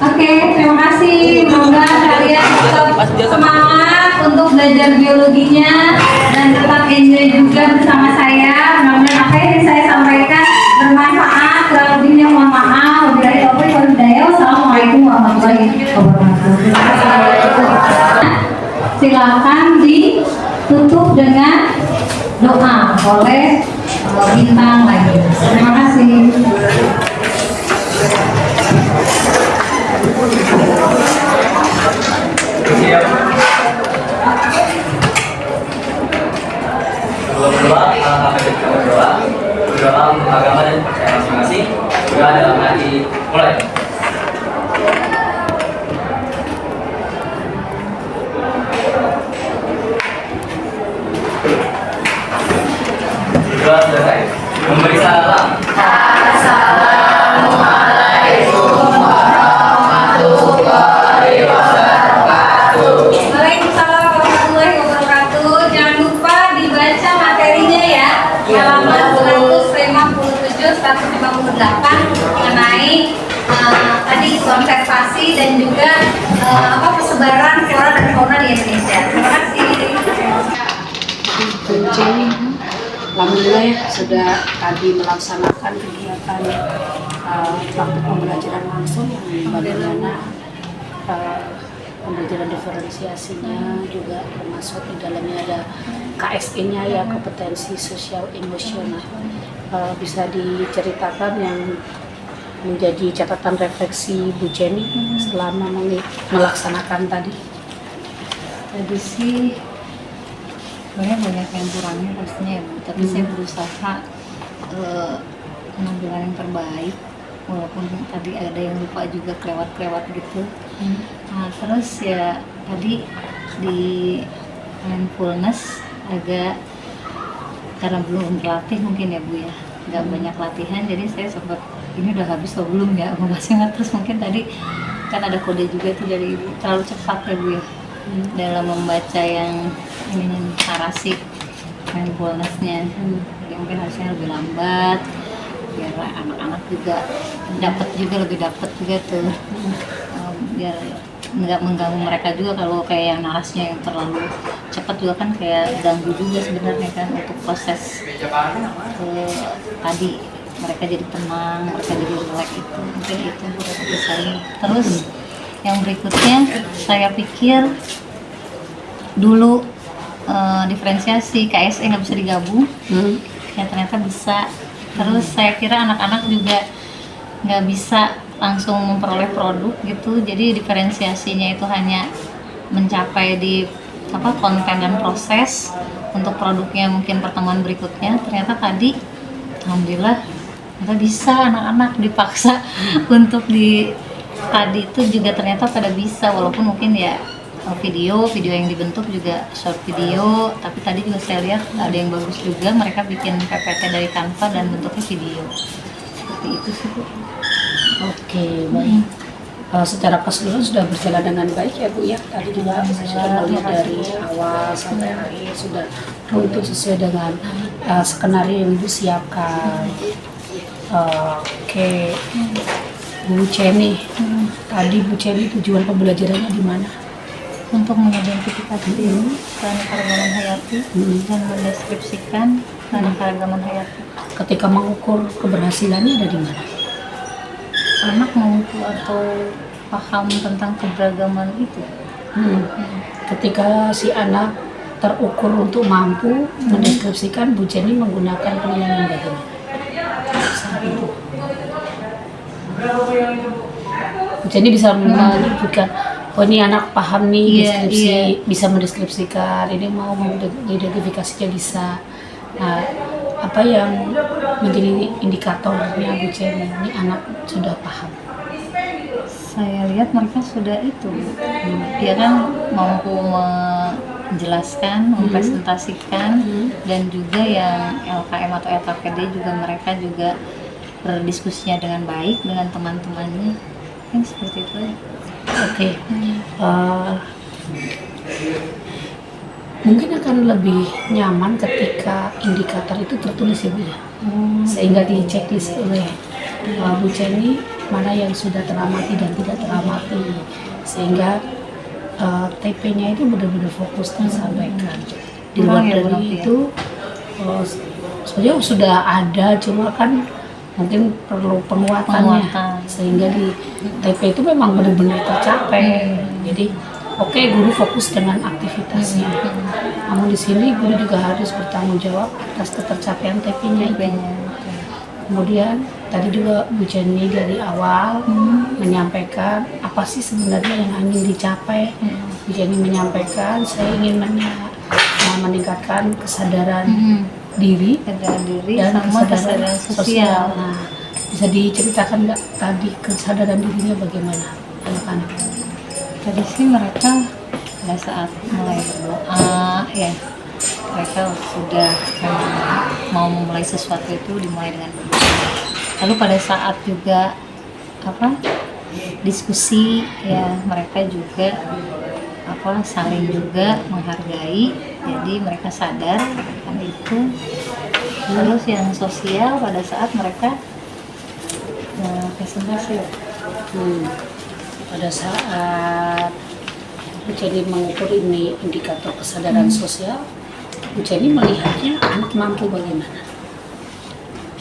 Oke, terima kasih. Semoga kalian tetap semangat untuk belajar biologinya dan tetap enjoy juga bersama saya. Mudah-mudahan apa yang saya sampaikan bermanfaat. Kurang lebihnya mohon maaf. Wabillahi taufiq wal hidayah. Wassalamualaikum warahmatullahi wabarakatuh. Silakan ditutup dengan doa oleh bintang lagi. Terima kasih. Berdoa untuk agama dan percaya masing-masing. Berdoa dalam hati. Mulai. Berdoa selesai. Memberi salam. Assalamualaikum warahmatullahi wabarakatuh. Waalaikumsalam warahmatullahi wabarakatuh. Jangan lupa dibaca materinya ya. Halaman 157-158 mengenai tadi konservasi dan juga persebaran flora dan fauna di Indonesia. Terima kasih. Alhamdulillah ya, sudah tadi melaksanakan kegiatan praktik pembelajaran langsung yang bagaimana pembelajaran diferensiasinya, juga termasuk di dalamnya ada KSE-nya ya, kompetensi sosial emosional. Bisa diceritakan yang menjadi catatan refleksi Bu Jenny selama melaksanakan tadi? Tadi sih sebenarnya banyak yang kurangnya pastinya ya Bu, tapi saya berusaha mengambil yang terbaik, walaupun tadi ada yang lupa juga kelewat gitu. Nah, terus ya tadi di mindfulness agak karena belum berlatih mungkin ya Bu ya, nggak banyak latihan, jadi saya sempat ini udah habis atau belum ya masih terus mungkin tadi kan ada kode juga tuh dari Ibu, terlalu cepat ya Bu ya dalam membaca yang ini narasi mindfulness-nya. Jadi mungkin harusnya lebih lambat biar anak-anak juga lebih dapat juga tuh, biar nggak mengganggu mereka juga. Kalau kayak yang narasinya yang terlalu cepat juga kan kayak ganggu juga sebenarnya kan untuk proses tadi mereka jadi tenang, mereka jadi relax, itu mungkin itu menurut saya. Terus yang berikutnya saya pikir dulu diferensiasi KSE nggak bisa digabung, ya ternyata bisa. Terus saya kira anak-anak juga nggak bisa langsung memperoleh produk gitu, jadi diferensiasinya itu hanya mencapai di konten dan proses untuk produknya mungkin pertemuan berikutnya. Ternyata tadi alhamdulillah ternyata bisa, anak-anak dipaksa untuk tadi itu juga ternyata pada bisa, walaupun mungkin ya video yang dibentuk juga short video, tapi tadi juga saya lihat ada yang bagus juga, mereka bikin PPT dari Canva dan bentuknya video seperti itu sih Bu. Oke, baik. Secara keseluruhan sudah berjalan dengan baik ya Bu ya. Tadi juga sudah melihat dari awal sampai akhir sudah runtuh sesuai dengan skenario yang Ibu siapkan. Oke, Bu Jenny. Tadi Bu Jenny tujuan pembelajarannya di mana? Untuk mengidentifikasi keanekaragaman hayati dan mendeskripsikan keanekaragaman hayati. Ketika mengukur keberhasilannya ada di mana? Anak mampu atau paham tentang keberagaman itu. Ketika si anak terukur untuk mampu mendeskripsikan, Bu Jenny menggunakan penilaian bagaimana? Bu Jenny bisa menyebutkan oh ini anak paham nih Iya, deskripsi, iya. bisa mendeskripsikan, ini mau mengidentifikasinya bisa. Nah, apa yang menjadi indikatornya Bu Jenny ini anak sudah paham? Saya lihat mereka sudah itu, dia kan mampu menjelaskan, mempresentasikan, dan juga yang LKM atau LKPD juga mereka juga berdiskusinya dengan baik dengan teman-temannya, kan seperti itu. Oke. Mungkin akan lebih nyaman ketika indikator itu tertulis ya Bu ya, sehingga di checklist oleh Bu Jenny mana yang sudah teramati dan tidak teramati, sehingga TP-nya itu benar-benar fokus tersampaikan. Di luar dari itu sebenarnya sudah ada, cuma kan mungkin perlu penguatannya, sehingga di TP itu memang benar-benar tercapai. Jadi oke, guru fokus dengan aktivitasnya, namun di sini guru juga harus bertanggung jawab atas ketercapaian TP-nya itu. Kemudian tadi juga Bu Jenny dari awal menyampaikan apa sih sebenarnya yang ingin dicapai. Bu Jenny menyampaikan saya ingin meningkatkan kesadaran diri dan kesadaran sosial. Nah, bisa diceritakan nggak tadi kesadaran dirinya bagaimana anak-anak? Tadi sih mereka pada saat mulai berdoa ya, mereka sudah mau memulai sesuatu itu dimulai dengan berdoa. Lalu pada saat juga diskusi ya, mereka juga saling juga menghargai, jadi mereka sadar akan itu. Terus yang sosial pada saat mereka presentasi. Pada saat Bu Jenny mengukur ini indikator kesadaran sosial, Bu Jenny melihatnya anak mampu bagaimana?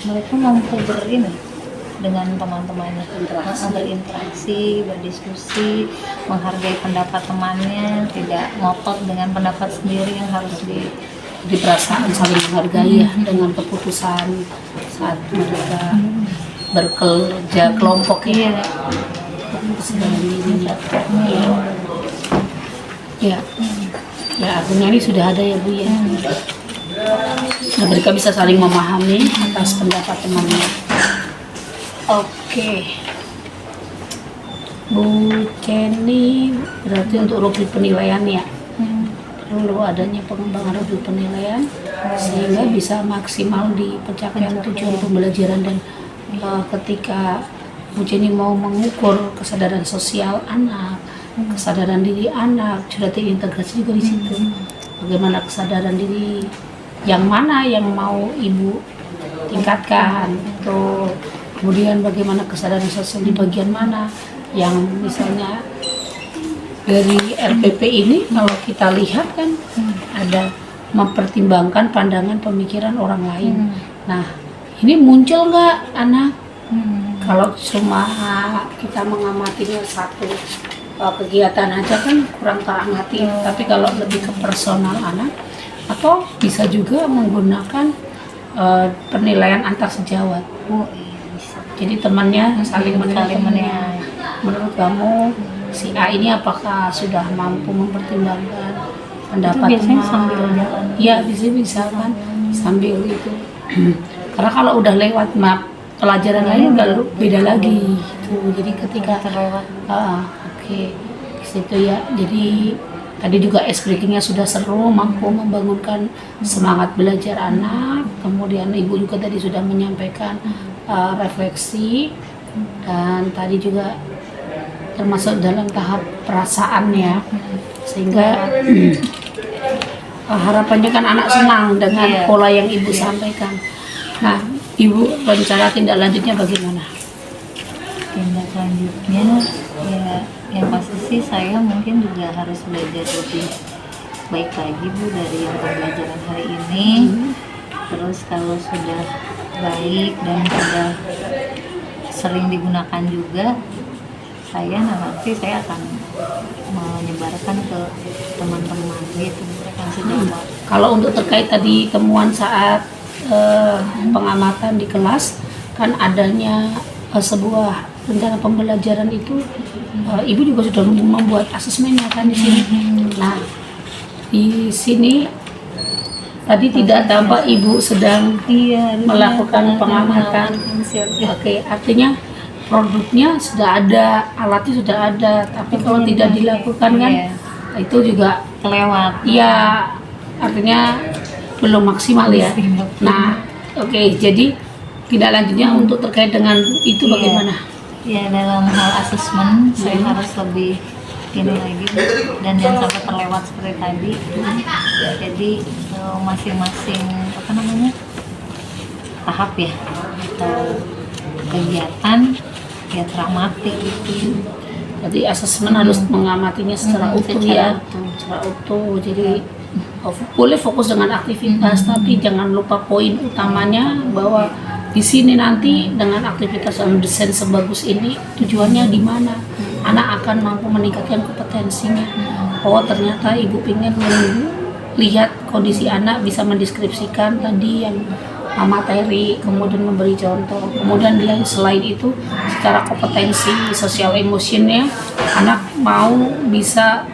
Mereka mampu dengan teman-temannya, berinteraksi, berdiskusi, menghargai pendapat temannya, tidak ngotot dengan pendapat sendiri yang harus di perasaan saling menghargai ya, dengan keputusan saat mereka bekerja kelompok ya. Ya, artinya ini sudah ada ya Bu ya. Nah, mereka bisa saling memahami atas pendapat temannya. Oke, Bu Jenny, berarti untuk rubrik penilaian ya, perlu adanya pengembangan rubrik penilaian sehingga bisa maksimal di pencapaian tujuan pembelajaran. Dan ketika Bu Jenny mau mengukur kesadaran sosial anak, kesadaran diri anak, sudah terintegrasi juga di situ. Bagaimana kesadaran diri yang mana yang mau Ibu tingkatkan, tuh. Kemudian bagaimana kesadaran sosial di bagian mana yang misalnya dari RPP ini kalau kita lihat kan ada mempertimbangkan pandangan pemikiran orang lain. Nah, ini muncul nggak anak? Kalau cuma kita mengamatinya satu kegiatan aja kan kurang teramati, tapi kalau lebih ke personal anak, atau bisa juga menggunakan penilaian antar sejawat. Jadi temannya saling menilai. Menurut kamu si A ini apakah sudah mampu mempertimbangkan pendapat teman? Iya, bisa kan sambil itu. Karena kalau udah lewat map pelajaran lain udah beda lagi. Jadi ketika oke, situ ya. Jadi tadi juga ice breakingnya sudah seru, mampu membangunkan semangat belajar anak. Kemudian Ibu juga tadi sudah menyampaikan refleksi, dan tadi juga termasuk dalam tahap perasaan ya, sehingga harapannya kan anak senang dengan pola yang Ibu sampaikan. Nah, Ibu rencana tindak lanjutnya bagaimana? Tindak lanjutnya ya yang pasti sih saya mungkin juga harus belajar lebih baik lagi Bu dari yang pembelajaran hari ini. Terus kalau sudah baik dan sudah sering digunakan juga, nanti saya akan menyebarkan ke teman-teman gitu. Kalau untuk terkait tadi temuan saat pengamatan di kelas, kan adanya sebuah rencana pembelajaran itu Ibu juga sudah membuat asesmennya kan di sini. Nah, di sini tadi tidak tampak Ibu sedang melakukan pengamatan. Oke, artinya produknya sudah ada, alatnya sudah ada, tapi kalau tidak dilakukan kan itu juga Kelewat. Iya, artinya belum maksimal ya. Nah, oke, jadi tidak lanjutnya untuk terkait dengan itu bagaimana? Ya, dalam hal asesmen saya harus lebih ini lagi dan jangan sampai terlewat seperti tadi. Jadi masing-masing apa namanya tahap ya atau kegiatan ya teramati gitu. Jadi asesmen harus mengamatinya secara utuh ya, secara utuh. Jadi boleh fokus dengan aktivitas, tapi jangan lupa poin utamanya bahwa di sini nanti dengan aktivitas dan desain sebagus ini tujuannya di mana? Anak akan mampu meningkatkan kompetensinya. Oh ternyata Ibu ingin melihat kondisi anak bisa mendeskripsikan tadi yang materi, kemudian memberi contoh. Kemudian selain itu secara kompetensi sosial emosionnya anak mau bisa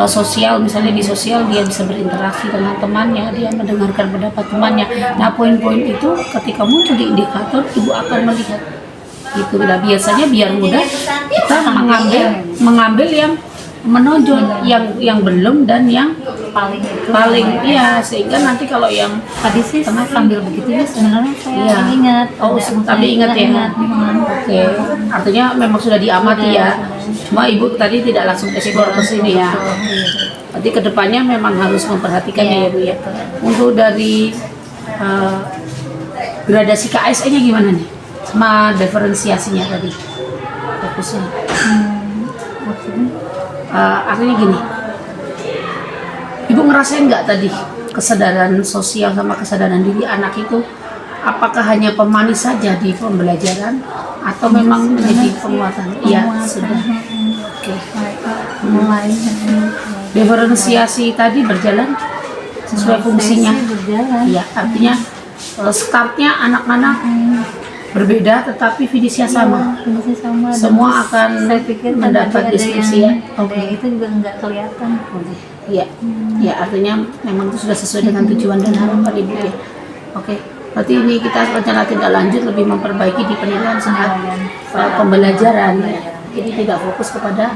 sosial, misalnya di sosial dia bisa berinteraksi dengan temannya, dia mendengarkan pendapat temannya. Nah poin-poin itu ketika muncul di indikator Ibu akan melihat itu. Nah biasanya biar mudah kita mengambil yang menonjol, yang belum dan yang paling iya, sehingga nanti kalau yang tadi sih sambil begitu ya sebenarnya saya ingat. Tapi ingat ya. Oke, artinya memang sudah diamati ya. Cuma Ibu tadi tidak langsung eksplor ke sini ya. Nanti kedepannya memang harus memperhatikan ya Bu ya. Untuk dari gradasi KSE-nya gimana nih? Sama diferensiasinya tadi fokusnya. Artinya gini, Ibu ngerasain nggak tadi kesadaran sosial sama kesadaran diri anak itu apakah hanya pemanis saja di pembelajaran atau memang menjadi penguatan? Iya sudah. Oke. Mulai Diferensiasi tadi berjalan sesuai fungsinya. Iya, artinya startnya anak-anak berbeda tetapi finishnya sama. Semua akan mendapat deskripsi ya. Oke, itu juga nggak kelihatan. Iya, ya artinya memang itu sudah sesuai dengan tujuan dan harapan Ibu ya. Oke, berarti ini kita rencana tindak lanjut lebih memperbaiki di penilaian saat pembelajaran. Jadi tidak fokus kepada